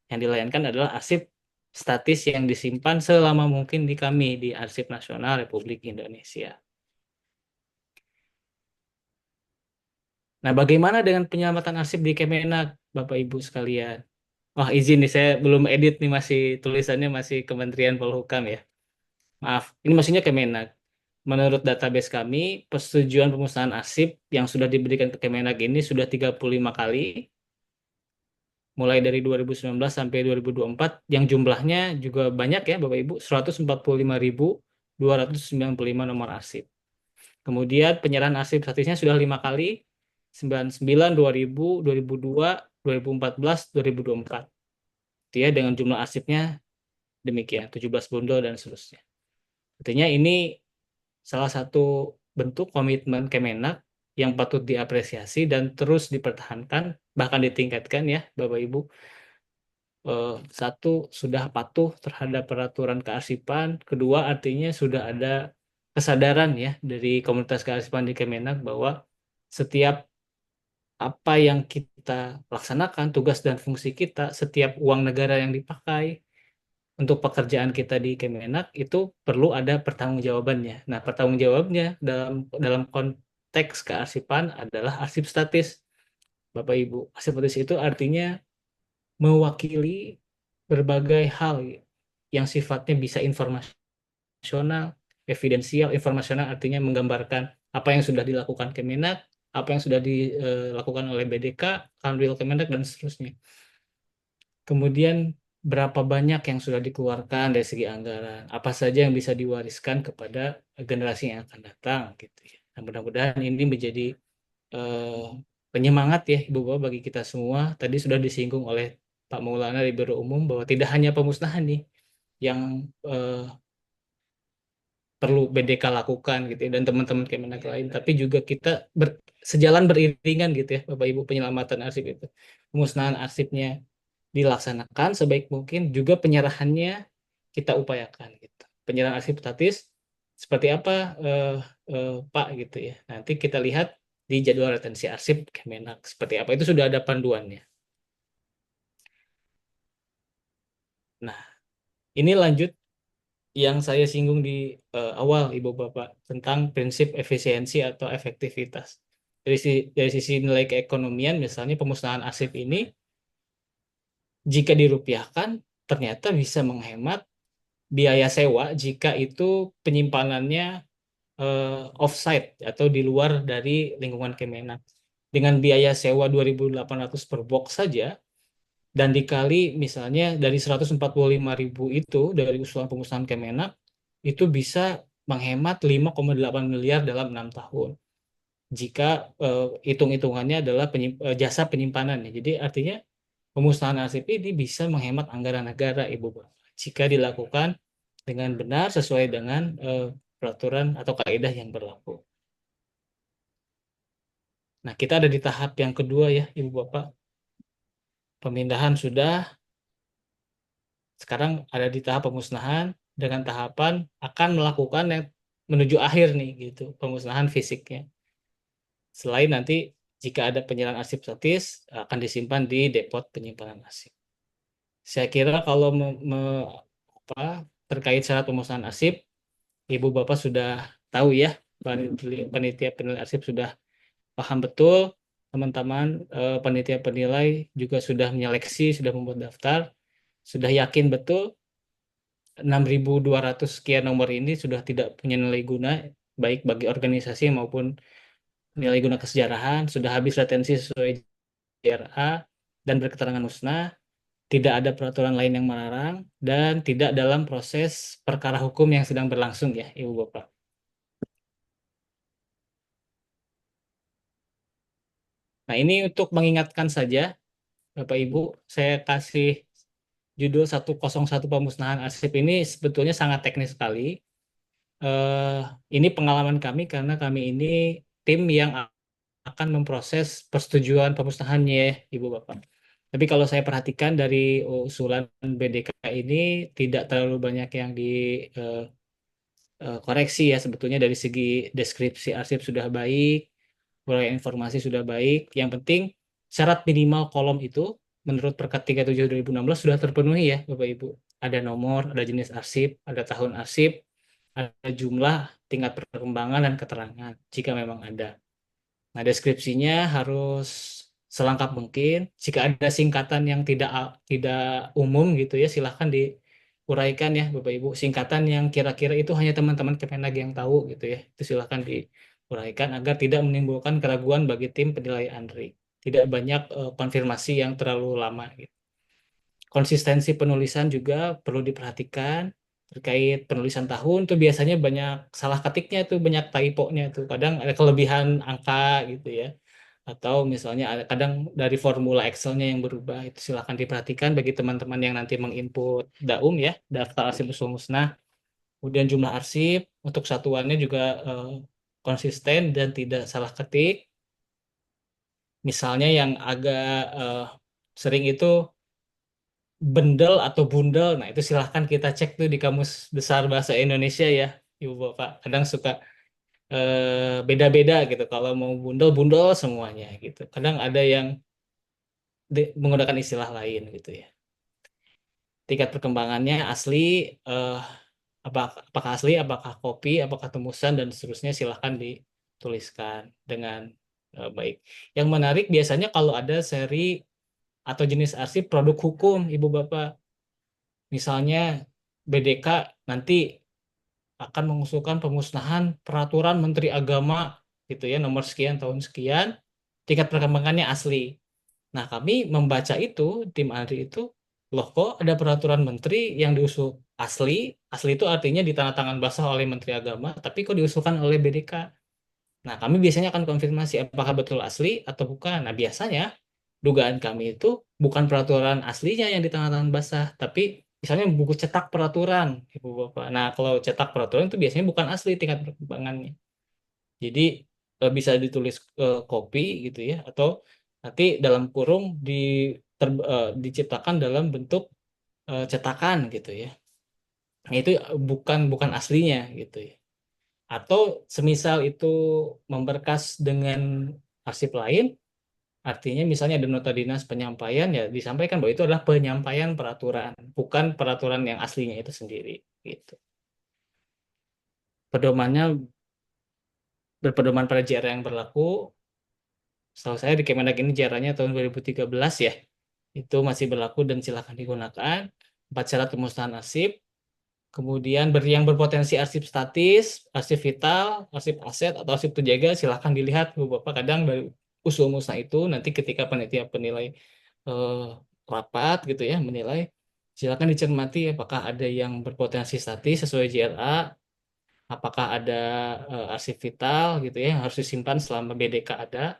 Yang dilayangkan adalah arsip statis yang disimpan selama mungkin di kami, di Arsip Nasional Republik Indonesia. Nah, bagaimana dengan penyelamatan arsip di Kemenag, Bapak Ibu sekalian? Wah, izin nih, saya belum edit nih, masih tulisannya masih Kementerian Polhukam ya. Maaf, ini maksudnya Kemenag. Menurut database kami, persetujuan pemusnahan arsip yang sudah diberikan ke Kemenag ini sudah 35 kali, mulai dari 2019 sampai 2024, yang jumlahnya juga banyak ya Bapak Ibu, 145.295 nomor arsip. Kemudian penyerahan arsip statisnya sudah 5 kali, 99, 2000, 2002, 2014, 2024. Itu ya, dengan jumlah arsipnya demikian, 17 bundel dan seterusnya. Artinya ini salah satu bentuk komitmen Kemenak yang patut diapresiasi dan terus dipertahankan, bahkan ditingkatkan ya Bapak Ibu. Satu, sudah patuh terhadap peraturan kearsipan. Kedua, artinya sudah ada kesadaran ya dari komunitas kearsipan di Kemenak bahwa setiap apa yang kita laksanakan, tugas dan fungsi kita, setiap uang negara yang dipakai untuk pekerjaan kita di Kemenak itu perlu ada pertanggungjawabannya. Nah, pertanggungjawabannya dalam konteks kearsipan adalah arsip statis, Bapak Ibu. Arsip statis itu artinya mewakili berbagai hal yang sifatnya bisa informasional, evidensial. Informasional artinya menggambarkan apa yang sudah dilakukan Kemenak, apa yang sudah dilakukan oleh BDK, Kanwil Kemenak, dan seterusnya. Kemudian berapa banyak yang sudah dikeluarkan dari segi anggaran, apa saja yang bisa diwariskan kepada generasi yang akan datang gitu ya. Nah, mudah-mudahan ini menjadi penyemangat ya Ibu Bapak bagi kita semua. Tadi sudah disinggung oleh Pak Maulana di Biro Umum bahwa tidak hanya pemusnahan nih yang perlu BDK lakukan gitu ya, dan teman-teman Kemenak lain, tapi juga kita sejalan beriringan gitu ya Bapak Ibu, penyelamatan arsip itu. Pemusnahan arsipnya dilaksanakan sebaik mungkin, juga penyerahannya kita upayakan gitu. Penyerahan arsip statis seperti apa Pak gitu ya. Nanti kita lihat di jadwal retensi arsip Kemenak seperti apa, itu sudah ada panduannya. Nah, ini lanjut yang saya singgung di awal Ibu Bapak tentang prinsip efisiensi atau efektivitas. Dari sisi nilai keekonomian, misalnya pemusnahan arsip ini jika dirupiahkan ternyata bisa menghemat biaya sewa jika itu penyimpanannya offsite atau di luar dari lingkungan Kemenak. Dengan biaya sewa 2.800 per box saja dan dikali misalnya dari 145.000 itu dari usulan pemusnahan Kemenak, itu bisa menghemat 5,8 miliar dalam 6 tahun. Jika hitung-hitungannya adalah jasa penyimpanan. Jadi artinya pemusnahan arsip ini bisa menghemat anggaran negara, Ibu Bapak, jika dilakukan dengan benar sesuai dengan peraturan atau kaidah yang berlaku. Nah, kita ada di tahap yang kedua ya, Ibu Bapak. Pemindahan sudah, sekarang ada di tahap pemusnahan dengan tahapan akan melakukan yang menuju akhir nih gitu, pemusnahan fisiknya. Selain nanti jika ada penyerahan arsip statis akan disimpan di depot penyimpanan arsip. Saya kira kalau terkait syarat pemusnahan arsip, Ibu Bapak sudah tahu ya, panitia penilai arsip sudah paham betul, teman-teman panitia penilai juga sudah menyeleksi, sudah membuat daftar, sudah yakin betul 6.200 sekian nomor ini sudah tidak punya nilai guna, baik bagi organisasi maupun nilai guna kesejarahan, sudah habis retensi sesuai JRA, dan berketerangan musnah, tidak ada peraturan lain yang melarang, dan tidak dalam proses perkara hukum yang sedang berlangsung ya, Ibu Bapak. Nah, ini untuk mengingatkan saja, Bapak Ibu, saya kasih judul 101 pemusnahan arsip ini sebetulnya sangat teknis sekali. Eh, ini pengalaman kami karena kami ini tim yang akan memproses persetujuan pemusnahannya, ya, Ibu Bapak. Tapi kalau saya perhatikan dari usulan BDK ini tidak terlalu banyak yang koreksi ya, sebetulnya dari segi deskripsi arsip sudah baik, uraian informasi sudah baik. Yang penting syarat minimal kolom itu menurut Perkap 37 2016 sudah terpenuhi ya Bapak Ibu. Ada nomor, ada jenis arsip, ada tahun arsip, ada jumlah, tingkat perkembangan dan keterangan jika memang ada. Nah, deskripsinya harus selengkap mungkin. Jika ada singkatan yang tidak umum gitu ya, silahkan diuraikan ya Bapak Ibu. Singkatan yang kira-kira itu hanya teman-teman Kemenag yang tahu gitu ya. Itu silahkan diuraikan agar tidak menimbulkan keraguan bagi tim penilai ANRI. Tidak banyak konfirmasi yang terlalu lama gitu. Konsistensi penulisan juga perlu diperhatikan. Terkait penulisan tahun tuh biasanya banyak salah ketiknya tuh, banyak typo-nya tuh. Kadang ada kelebihan angka gitu ya. Atau misalnya ada kadang dari formula Excel-nya yang berubah. Itu silakan diperhatikan bagi teman-teman yang nanti menginput DAUM ya, daftar arsip usul musnah. Kemudian jumlah arsip untuk satuannya juga konsisten dan tidak salah ketik. Misalnya yang agak sering itu bendel atau bundel. Nah, itu silahkan kita cek tuh di Kamus Besar Bahasa Indonesia ya, Ibu Bapak. Kadang suka beda-beda gitu. Kalau mau bundel, bundel semuanya gitu. Kadang ada yang menggunakan istilah lain gitu ya. Tingkat perkembangannya asli, eh, apakah asli, apakah kopi, apakah tembusan, dan seterusnya silahkan dituliskan dengan baik. Yang menarik biasanya kalau ada seri atau jenis arsip produk hukum, Ibu Bapak. Misalnya BDK nanti akan mengusulkan pemusnahan peraturan Menteri Agama gitu ya, nomor sekian tahun sekian, tingkat perkembangannya asli. Nah, kami membaca itu, tim ANRI itu, loh kok ada peraturan menteri yang diusul asli, asli itu artinya ditandatangan basah oleh Menteri Agama, tapi kok diusulkan oleh BDK. Nah, kami biasanya akan konfirmasi apakah betul asli atau bukan. Nah, biasanya dugaan kami itu bukan peraturan aslinya yang ditandatangan basah, tapi misalnya buku cetak peraturan, Ibu Bapak. Nah, kalau cetak peraturan itu biasanya bukan asli tingkat perkembangannya. Jadi bisa ditulis kopi gitu ya, atau nanti dalam kurung diciptakan dalam bentuk cetakan gitu ya. Nah, itu bukan bukan aslinya gitu ya. Atau semisal itu memberkas dengan arsip lain, artinya misalnya ada nota dinas penyampaian ya disampaikan bahwa itu adalah penyampaian peraturan, bukan peraturan yang aslinya itu sendiri gitu. Pedomannya berpedoman pada JR yang berlaku. Setahu saya di Kemenag ini JR-nya tahun 2013 ya. Itu masih berlaku dan silakan digunakan. 4 syarat pemusnahan arsip. Kemudian yang berpotensi arsip statis, arsip vital, arsip aset, atau arsip terjaga, silahkan dilihat Bapak. Kadang dari usul musnah itu nanti ketika panitia penilai eh, rapat gitu ya menilai, silakan dicermati apakah ada yang berpotensi statis sesuai JRA, apakah ada arsip vital gitu ya yang harus disimpan selama BDK ada,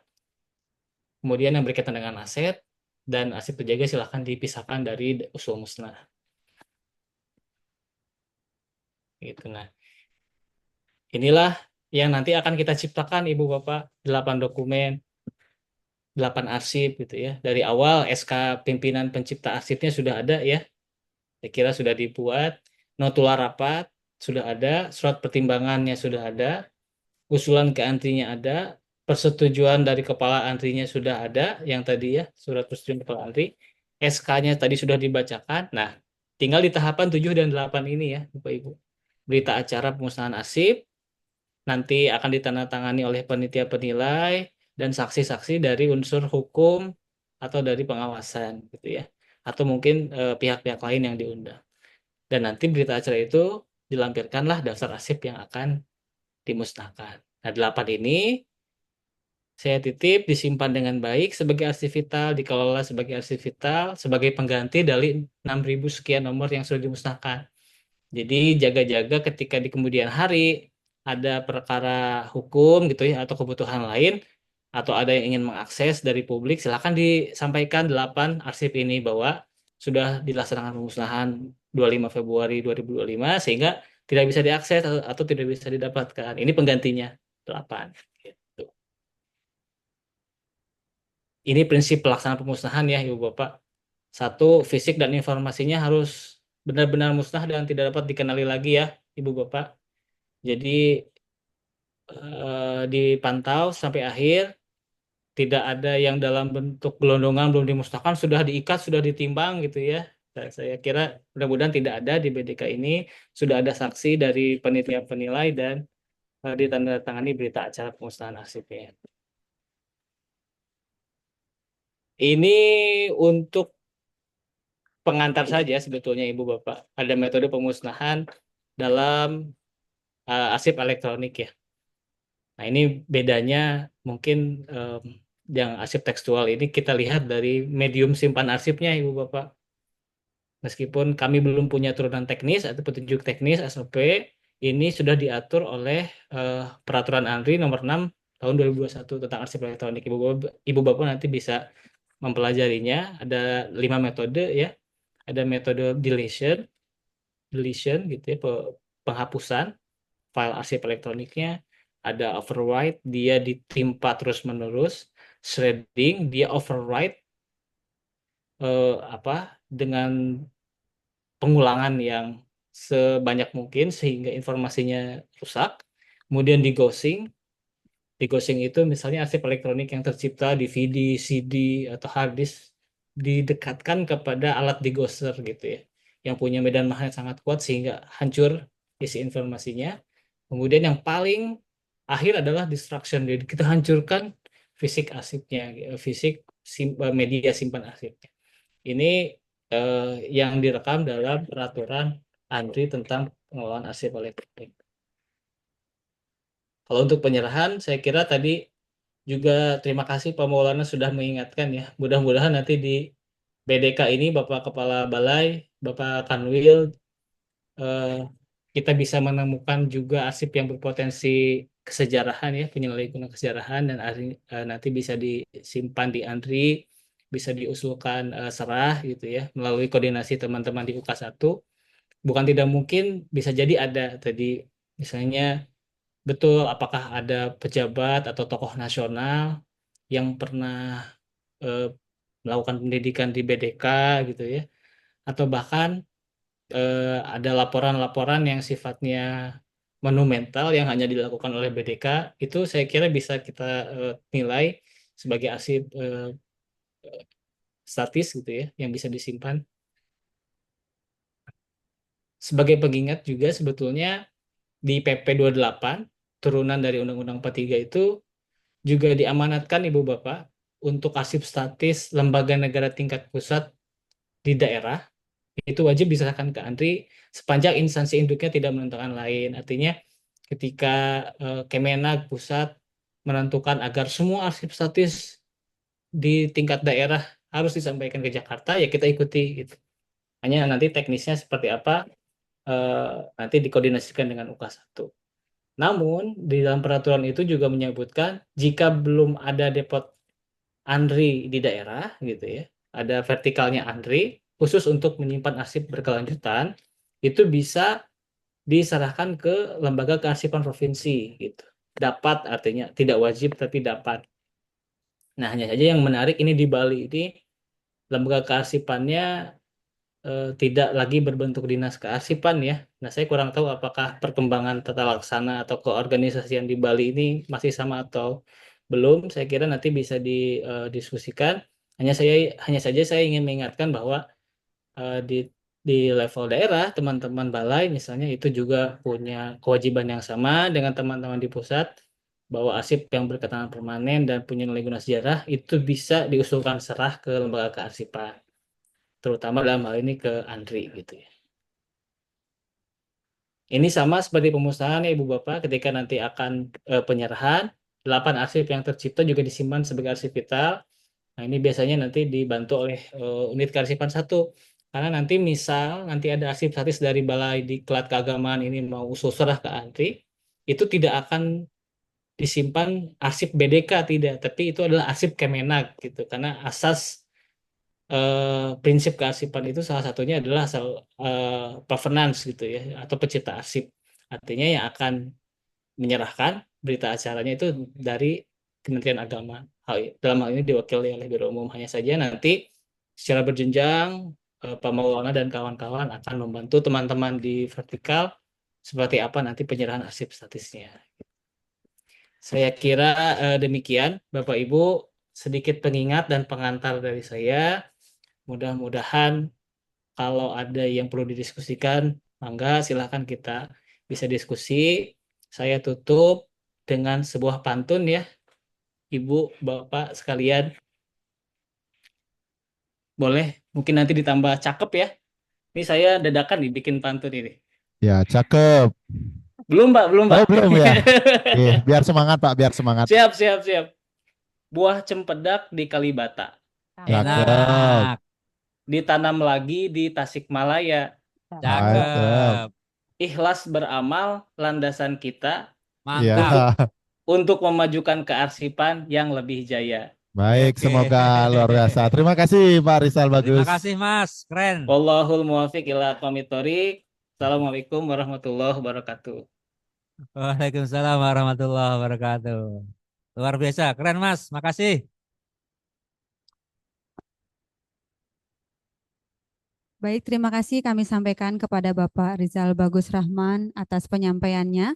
kemudian yang berkaitan dengan aset dan arsip terjaga silahkan dipisahkan dari usul musnah gitu. Nah, inilah yang nanti akan kita ciptakan Ibu Bapak, 8 dokumen, 8 arsip gitu ya. Dari awal SK pimpinan pencipta arsipnya sudah ada ya. Saya kira sudah dibuat, notula rapat sudah ada, surat pertimbangannya sudah ada, usulan ke antrinya ada, persetujuan dari kepala antrinya sudah ada, yang tadi ya, surat persetujuan kepala antri, SK-nya tadi sudah dibacakan. Nah, tinggal di tahapan 7 dan 8 ini ya, Bapak Ibu. Berita acara pemusnahan arsip, nanti akan ditandatangani oleh panitia penilai dan saksi-saksi dari unsur hukum atau dari pengawasan gitu ya. Atau mungkin pihak-pihak lain yang diundang. Dan nanti berita acara itu dilampirkanlah daftar arsip yang akan dimusnahkan. Nah, 8 ini saya titip disimpan dengan baik sebagai arsip vital, dikelola sebagai arsip vital, sebagai pengganti dari 6.000 sekian nomor yang sudah dimusnahkan. Jadi jaga-jaga ketika di kemudian hari ada perkara hukum gitu ya atau kebutuhan lain atau ada yang ingin mengakses dari publik, silakan disampaikan 8 arsip ini bahwa sudah dilaksanakan pemusnahan 25 Februari 2025 sehingga tidak bisa diakses atau tidak bisa didapatkan. Ini penggantinya 8. Gitu. Ini prinsip pelaksanaan pemusnahan ya Ibu Bapak. Satu, fisik dan informasinya harus benar-benar musnah dan tidak dapat dikenali lagi ya Ibu Bapak. Jadi dipantau sampai akhir, tidak ada yang dalam bentuk gelondongan belum dimusnahkan, sudah diikat, sudah ditimbang gitu ya. Saya kira mudah-mudahan tidak ada di BDK ini, sudah ada saksi dari panitia penilai dan ditandatangani berita acara pemusnahan arsipnya. Ini untuk pengantar saja sebetulnya Ibu Bapak. Ada metode pemusnahan dalam arsip elektronik ya. Nah ini bedanya mungkin yang arsip tekstual ini kita lihat dari medium simpan arsipnya Ibu Bapak. Meskipun kami belum punya turunan teknis atau petunjuk teknis SOP, ini sudah diatur oleh Peraturan ANRI nomor 6 tahun 2021 tentang arsip elektronik. Ibu Bapak nanti bisa mempelajarinya. Ada 5 metode ya. Ada metode deletion gitu ya, penghapusan file arsip elektroniknya. Ada overwrite, dia ditimpa terus-menerus. Shredding, dia overwrite dengan pengulangan yang sebanyak mungkin sehingga informasinya rusak. Kemudian Degaussing itu misalnya arsip elektronik yang tercipta DVD, CD, atau hard disk didekatkan kepada alat degausser gitu ya, yang punya medan magnet sangat kuat sehingga hancur isi informasinya. Kemudian yang paling akhir adalah destruction, jadi kita hancurkan fisik arsipnya, fisik media simpan arsipnya. Ini yang direkam dalam peraturan ANRI tentang pengelolaan arsip elektronik. Kalau untuk penyerahan, saya kira tadi juga terima kasih Pak Maulana sudah mengingatkan ya. Mudah-mudahan nanti di BDK ini Bapak Kepala Balai, Bapak Kanwil, kita bisa menemukan juga arsip yang berpotensi kesejarahan ya, penyalahgunaan kesejarahan, dan nanti bisa disimpan di ANRI, bisa diusulkan serah gitu ya melalui koordinasi teman-teman di UK1. Bukan tidak mungkin, bisa jadi ada tadi misalnya betul apakah ada pejabat atau tokoh nasional yang pernah eh, melakukan pendidikan di BDK gitu ya, atau bahkan ada laporan-laporan yang sifatnya monumental yang hanya dilakukan oleh BDK, itu saya kira bisa kita nilai sebagai arsip statis gitu ya, yang bisa disimpan. Sebagai pengingat juga sebetulnya di PP 28 turunan dari Undang-Undang 43 itu juga diamanatkan Ibu Bapak untuk arsip statis lembaga negara tingkat pusat di daerah itu wajib diserahkan ke ANRI sepanjang instansi induknya tidak menentukan lain. Artinya ketika Kemenag pusat menentukan agar semua arsip statis di tingkat daerah harus disampaikan ke Jakarta, ya kita ikuti gitu. Hanya nanti teknisnya seperti apa nanti dikoordinasikan dengan UK1. Namun di dalam peraturan itu juga menyebutkan jika belum ada depot ANRI di daerah gitu ya, ada vertikalnya ANRI khusus untuk menyimpan arsip berkelanjutan, itu bisa diserahkan ke lembaga kearsipan provinsi gitu. Dapat artinya tidak wajib tapi dapat. Nah, hanya saja yang menarik ini di Bali ini lembaga kearsipannya tidak lagi berbentuk dinas kearsipan ya. Nah, saya kurang tahu apakah perkembangan tata laksana atau keorganisasian di Bali ini masih sama atau belum. Saya kira nanti bisa didiskusikan. Hanya saja saya ingin mengingatkan bahwa di level daerah teman-teman balai misalnya itu juga punya kewajiban yang sama dengan teman-teman di pusat, bahwa arsip yang berketahanan permanen dan punya nilai guna sejarah itu bisa diusulkan serah ke lembaga kearsipan, terutama dalam hal ini ke ANRI gitu ya. Ini sama seperti pemusnahan ya Ibu Bapak, ketika nanti akan penyerahan, 8 arsip yang tercipta juga disimpan sebagai arsip vital. Nah ini biasanya nanti dibantu oleh unit kearsipan 1. Karena nanti misal nanti ada arsip statis dari Balai Diklat Keagamaan ini mau usul serah ke ANRI, itu tidak akan disimpan arsip BDK tidak, tapi itu adalah arsip Kemenag gitu. Karena asas prinsip kearsipan itu salah satunya adalah provenance gitu ya, atau pencipta arsip. Artinya yang akan menyerahkan berita acaranya itu dari Kementerian Agama. Dalam hal ini diwakili oleh Biro Umum. Hanya saja nanti secara berjenjang Pak Maulana dan kawan-kawan akan membantu teman-teman di vertikal seperti apa nanti penyerahan arsip statisnya. Saya kira demikian, Bapak Ibu, sedikit pengingat dan pengantar dari saya. Mudah-mudahan kalau ada yang perlu didiskusikan, mangga silahkan kita bisa diskusi. Saya tutup dengan sebuah pantun ya, Ibu, Bapak sekalian. Boleh, mungkin nanti ditambah cakep ya. Ini saya dadakan nih bikin pantun ini. Ya, cakep. Belum, Pak, belum, Oh, Pak. belum ya. Biar semangat, Pak, biar semangat. Siap, siap, siap. Buah cempedak di Kalibata. Enak. Ditanam lagi di Tasikmalaya. Cakep. Ikhlas beramal landasan kita Ya, Mantap. untuk memajukan kearsipan yang lebih jaya. baik, Oke. semoga luar biasa. Terima kasih Pak Rizal Terima Bagus. kasih Mas, keren. Wallahul muwafiq ila aqwamit thoriq. Assalamualaikum warahmatullahi wabarakatuh. Waalaikumsalam warahmatullahi wabarakatuh. Luar biasa, keren Mas, makasih. Baik, terima kasih kami sampaikan kepada Bapak Rizal Bagus Rahman atas penyampaiannya.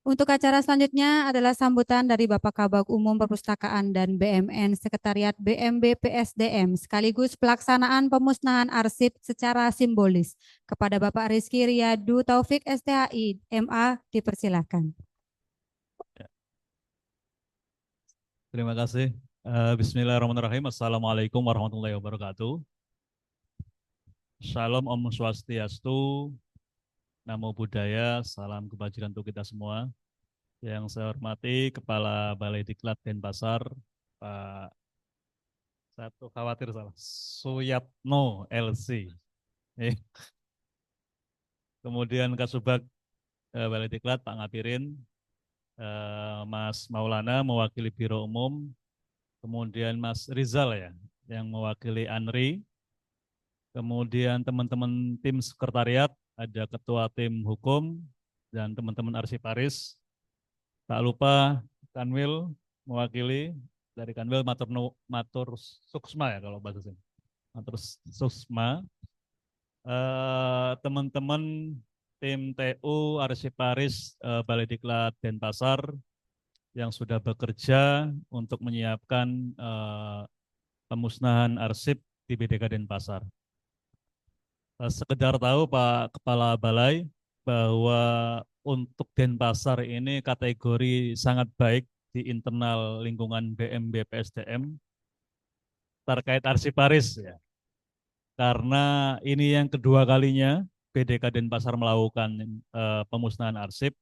Untuk acara selanjutnya adalah sambutan dari Bapak Kabag Umum Perpustakaan dan BMN Sekretariat BMB PSDM sekaligus pelaksanaan pemusnahan arsip secara simbolis. Kepada Bapak Rizky Riyadu Taufik STHI, MA, dipersilakan. Terima kasih. Bismillahirrahmanirrahim. Assalamualaikum warahmatullahi wabarakatuh. Shalom, Om Swastiastu, Namo Buddhaya, salam kebajikan untuk kita semua. Yang saya hormati Kepala Balai Diklat Denpasar, Pak, satu khawatir salah, Suyatno LC. Kemudian Kasubag Balai Diklat Pak Ngapirin, Mas Maulana mewakili Biro Umum, kemudian Mas Rizal ya yang mewakili ANRI, kemudian teman-teman tim sekretariat, ada ketua tim hukum dan teman-teman arsiparis. Tak lupa Kanwil mewakili dari Kanwil Matur Suksma ya kalau bahasa sini. Matur Suksma. Teman-teman tim TU Arsiparis Balai Diklat Denpasar yang sudah bekerja untuk menyiapkan pemusnahan arsip di BDK Denpasar. Sekedar tahu Pak Kepala Balai bahwa untuk Denpasar ini kategori sangat baik di internal lingkungan BMB PSDM terkait arsiparis ya. Karena ini yang kedua kalinya BDK Denpasar melakukan pemusnahan arsip.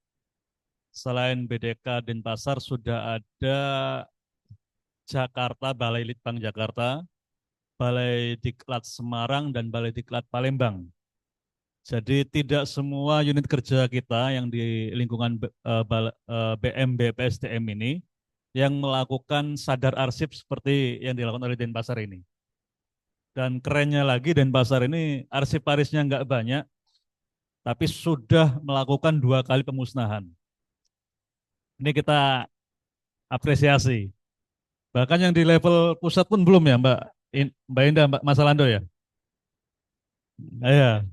Selain BDK Denpasar sudah ada Jakarta, Balai Litbang Jakarta, Balai Diklat Semarang, dan Balai Diklat Palembang. Jadi tidak semua unit kerja kita yang di lingkungan BMB PSDM ini yang melakukan sadar arsip seperti yang dilakukan oleh Denpasar ini. Dan kerennya lagi Denpasar ini arsiparisnya nggak banyak, tapi sudah melakukan 2 kali pemusnahan. Ini kita apresiasi. Bahkan yang di level pusat pun belum ya Mbak Indah, Mbak Mas Alando ya? Ya.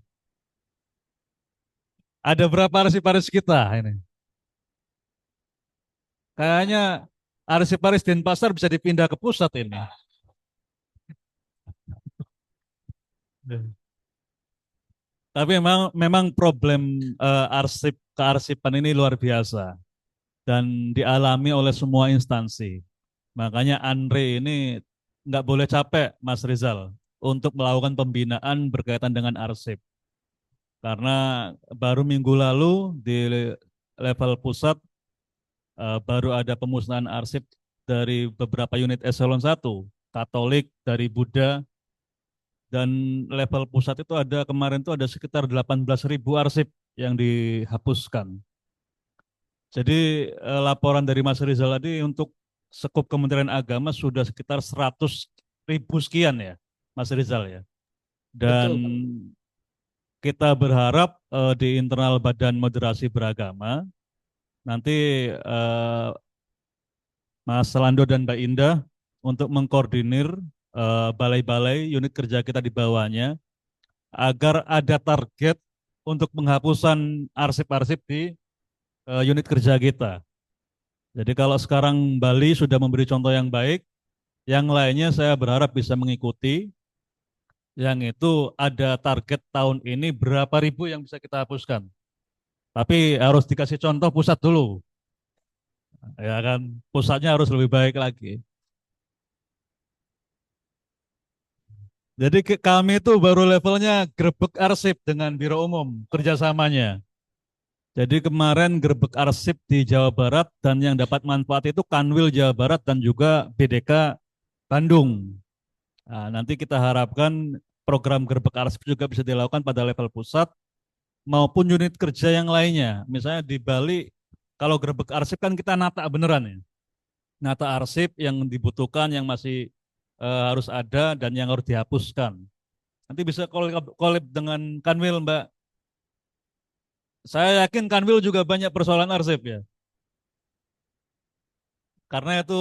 Ada berapa arsiparis kita ini? Kayaknya arsiparis Denpasar bisa dipindah ke pusat ini. Tapi memang problem kearsipan ini luar biasa dan dialami oleh semua instansi. Makanya Andre ini nggak boleh capek, Mas Rizal, untuk melakukan pembinaan berkaitan dengan arsip. Karena baru minggu lalu di level pusat baru ada pemusnahan arsip dari beberapa unit eselon 1, Katolik, dari Buddha, dan level pusat itu ada kemarin itu ada sekitar 18.000 arsip yang dihapuskan. Jadi laporan dari Mas Rizal tadi untuk skup Kementerian Agama sudah sekitar 100.000 sekian ya. Mas Rizal ya. Dan Betul, Pak. kita berharap di internal Badan Moderasi Beragama nanti Mas Lando dan Mbak Indah untuk mengkoordinir balai-balai unit kerja kita di bawahnya agar ada target untuk penghapusan arsip-arsip di unit kerja kita. Jadi kalau sekarang Bali sudah memberi contoh yang baik, yang lainnya saya berharap bisa mengikuti. Yang itu ada target tahun ini berapa ribu yang bisa kita hapuskan. Tapi harus dikasih contoh pusat dulu. Ya kan, pusatnya harus lebih baik lagi. Jadi kami itu baru levelnya grebek arsip dengan Biro Umum kerjasamanya. Jadi kemarin grebek arsip di Jawa Barat dan yang dapat manfaat itu Kanwil Jawa Barat dan juga BDK Bandung. Nah, nanti kita harapkan program grebek arsip juga bisa dilakukan pada level pusat maupun unit kerja yang lainnya. Misalnya di Bali, kalau grebek arsip kan kita nata beneran ya. Nata arsip yang dibutuhkan, yang masih harus ada dan yang harus dihapuskan. Nanti bisa collab dengan Kanwil, Mbak. Saya yakin Kanwil juga banyak persoalan arsip ya. Karena itu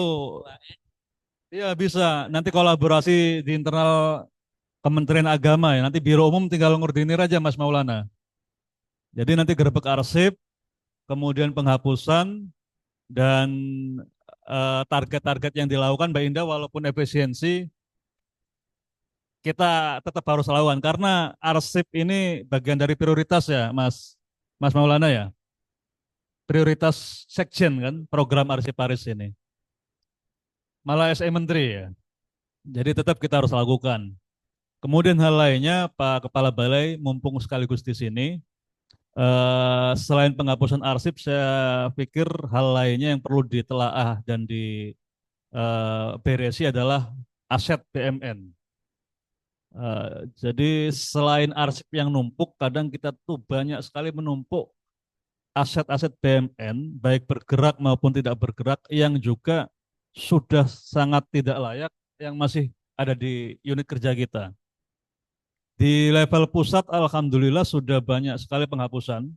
ya bisa nanti kolaborasi di internal Kementerian Agama ya. Nanti Biro Umum tinggal ngordinir aja Mas Maulana. Jadi nanti grebek arsip, kemudian penghapusan dan target-target yang dilakukan Mbak Indah walaupun efisiensi kita tetap harus lawan karena arsip ini bagian dari prioritas ya Mas Maulana ya. Prioritas sekjen kan program arsiparis ini. Malah SE Menteri ya. Jadi tetap kita harus lakukan. Kemudian hal lainnya Pak Kepala Balai mumpung sekaligus di sini selain penghapusan arsip saya pikir hal lainnya yang perlu ditelaah dan diberesi adalah aset BMN. Jadi selain arsip yang numpuk, kadang kita tuh banyak sekali menumpuk aset-aset BMN, baik bergerak maupun tidak bergerak, yang juga sudah sangat tidak layak, yang masih ada di unit kerja kita. Di level pusat, alhamdulillah sudah banyak sekali penghapusan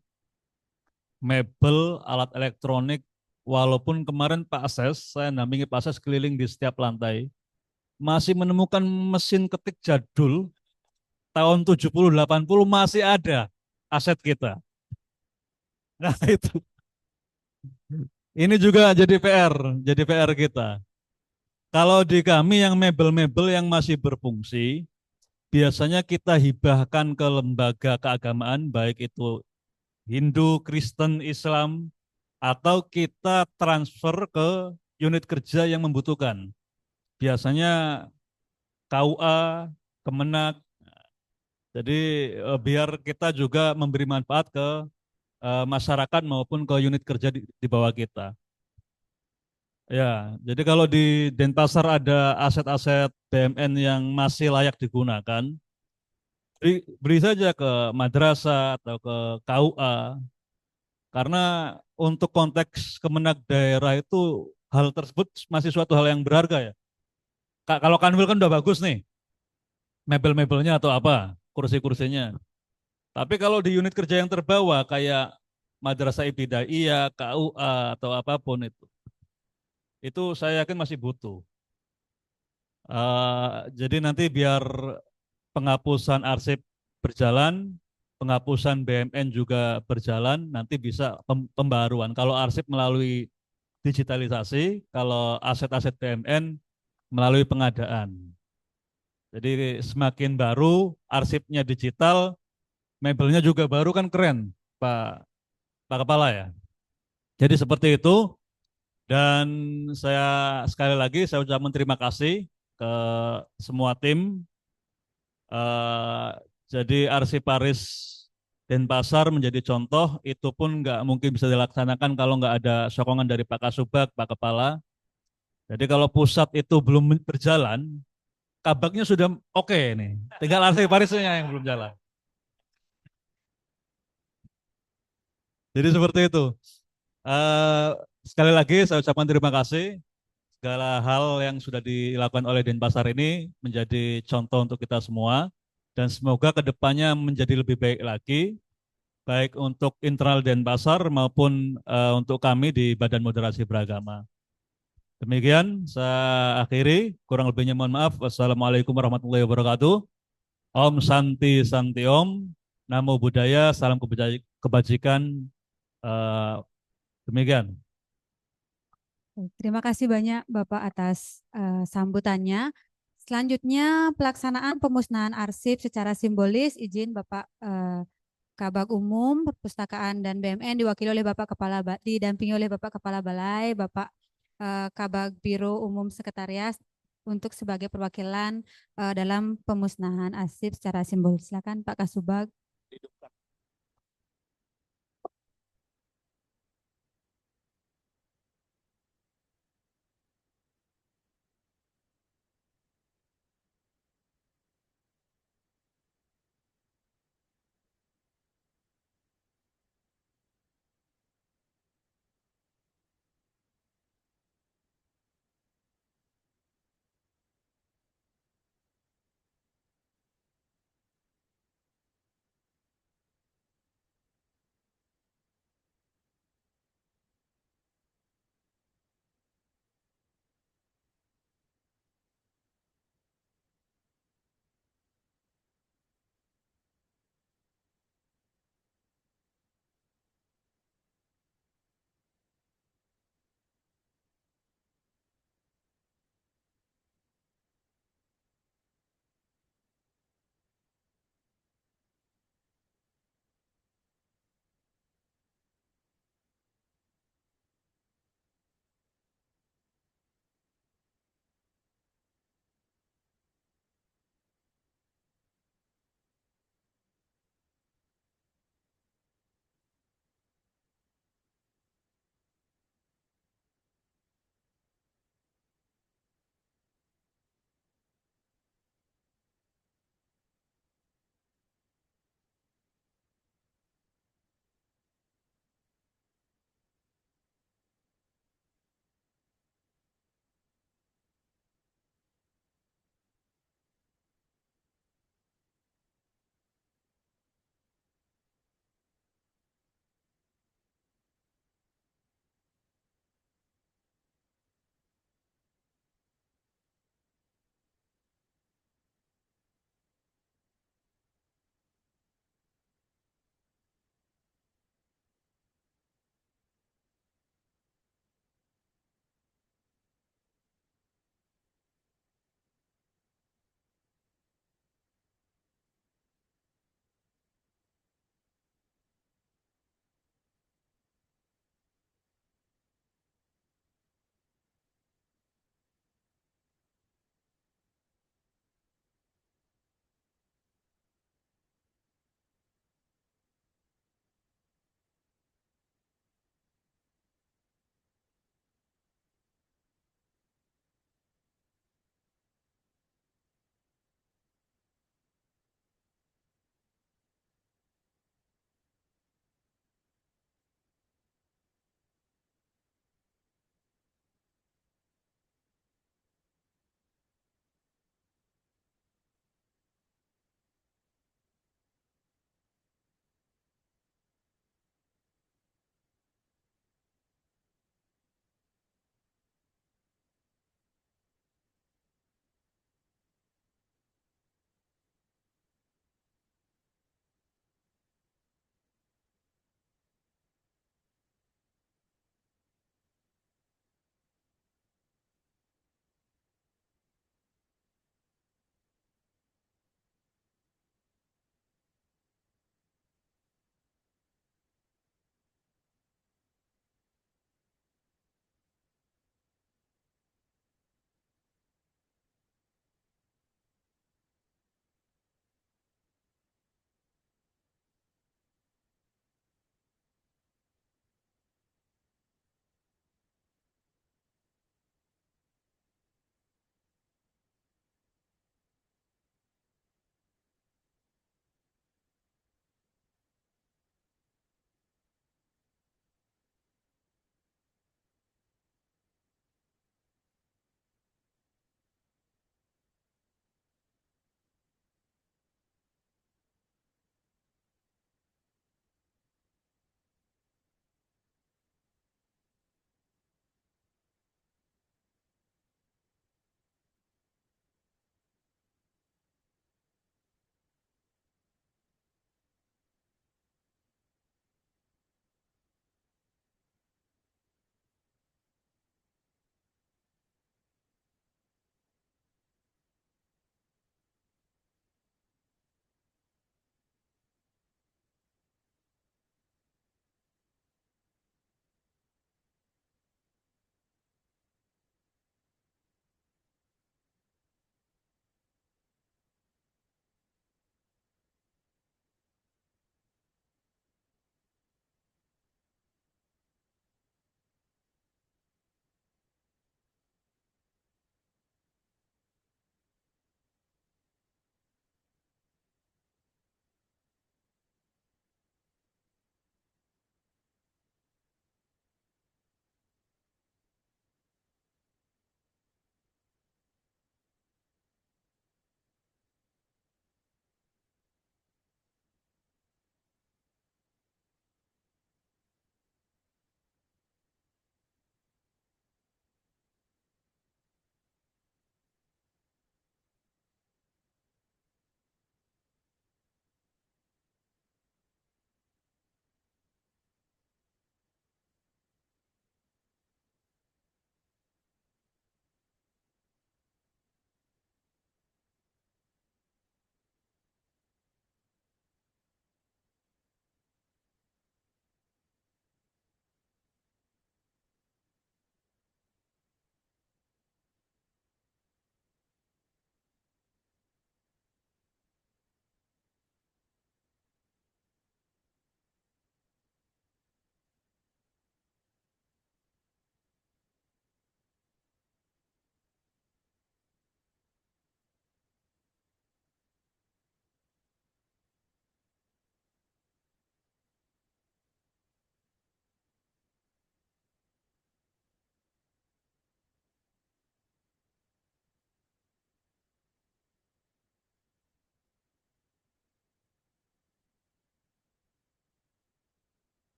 mebel, alat elektronik, walaupun kemarin Pak Ases, saya nampingi Pak Ases keliling di setiap lantai, masih menemukan mesin ketik jadul tahun 70-80 masih ada aset kita. Nah itu, ini juga jadi PR kita. Kalau di kami yang mebel-mebel yang masih berfungsi, biasanya kita hibahkan ke lembaga keagamaan, baik itu Hindu, Kristen, Islam, atau kita transfer ke unit kerja yang membutuhkan. Biasanya KUA, Kemenak. Jadi biar kita juga memberi manfaat ke masyarakat maupun ke unit kerja di bawah kita. Ya, jadi kalau di Denpasar ada aset-aset BMN yang masih layak digunakan, beri saja ke madrasah atau ke KUA. Karena untuk konteks Kemenak daerah itu hal tersebut masih suatu hal yang berharga ya. Kalau Kanwil kan udah bagus nih, mebel-mebelnya atau apa, kursi-kursinya. Tapi kalau di unit kerja yang terbawa kayak Madrasah Ibtidaiyah, KUA atau apapun itu saya yakin masih butuh. Jadi nanti biar penghapusan arsip berjalan, penghapusan BMN juga berjalan, nanti bisa pembaruan. Kalau arsip melalui digitalisasi, kalau aset-aset BMN melalui pengadaan. Jadi semakin baru, arsipnya digital, mebelnya juga baru kan keren, Pak Kepala ya. Jadi seperti itu. Dan saya sekali lagi saya ucapkan terima kasih ke semua tim. Eh, jadi Arsiparis Denpasar menjadi contoh, itu pun nggak mungkin bisa dilaksanakan kalau nggak ada sokongan dari Pak Kasubag, Pak Kepala. Jadi kalau pusat itu belum berjalan, kabaknya sudah oke nih. Tinggal Arsiparisnya yang belum jalan. Jadi seperti itu. Eh, Sekali lagi saya ucapkan terima kasih. segala hal yang sudah dilakukan oleh Denpasar ini menjadi contoh untuk kita semua dan semoga kedepannya menjadi lebih baik lagi baik untuk internal Denpasar maupun untuk kami di Badan Moderasi Beragama. Demikian saya akhiri, kurang lebihnya mohon maaf. Wassalamualaikum warahmatullahi wabarakatuh. Om Santi Santi Om, Namo Buddhaya, salam kebajikan. Eh, Demikian. Terima kasih banyak Bapak atas sambutannya. Selanjutnya pelaksanaan pemusnahan arsip secara simbolis, izin Bapak Kabag Umum Perpustakaan dan BMN diwakili oleh Bapak Kepala didampingi oleh Bapak Kepala Balai, Bapak Kabag Biro Umum Sekretariat untuk sebagai perwakilan dalam pemusnahan arsip secara simbolis. Silakan Pak Kasubag.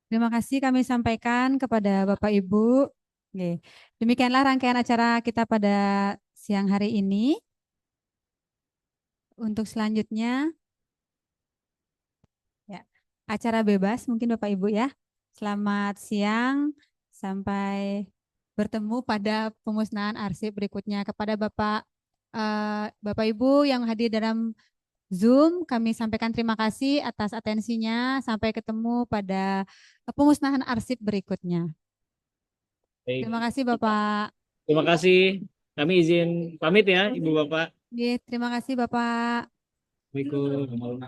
Terima kasih kami sampaikan kepada Bapak Ibu. Oke. Demikianlah rangkaian acara kita pada siang hari ini. Untuk selanjutnya, ya, acara bebas mungkin Bapak Ibu ya. Selamat siang, sampai bertemu pada pemusnahan arsip berikutnya. Kepada Bapak Ibu yang hadir dalam Zoom, kami sampaikan terima kasih atas atensinya. Sampai ketemu pada pemusnahan arsip berikutnya. Baik. Terima kasih Bapak. Terima kasih. Kami izin pamit ya, Ibu Bapak. Terima kasih Bapak. Assalamualaikum.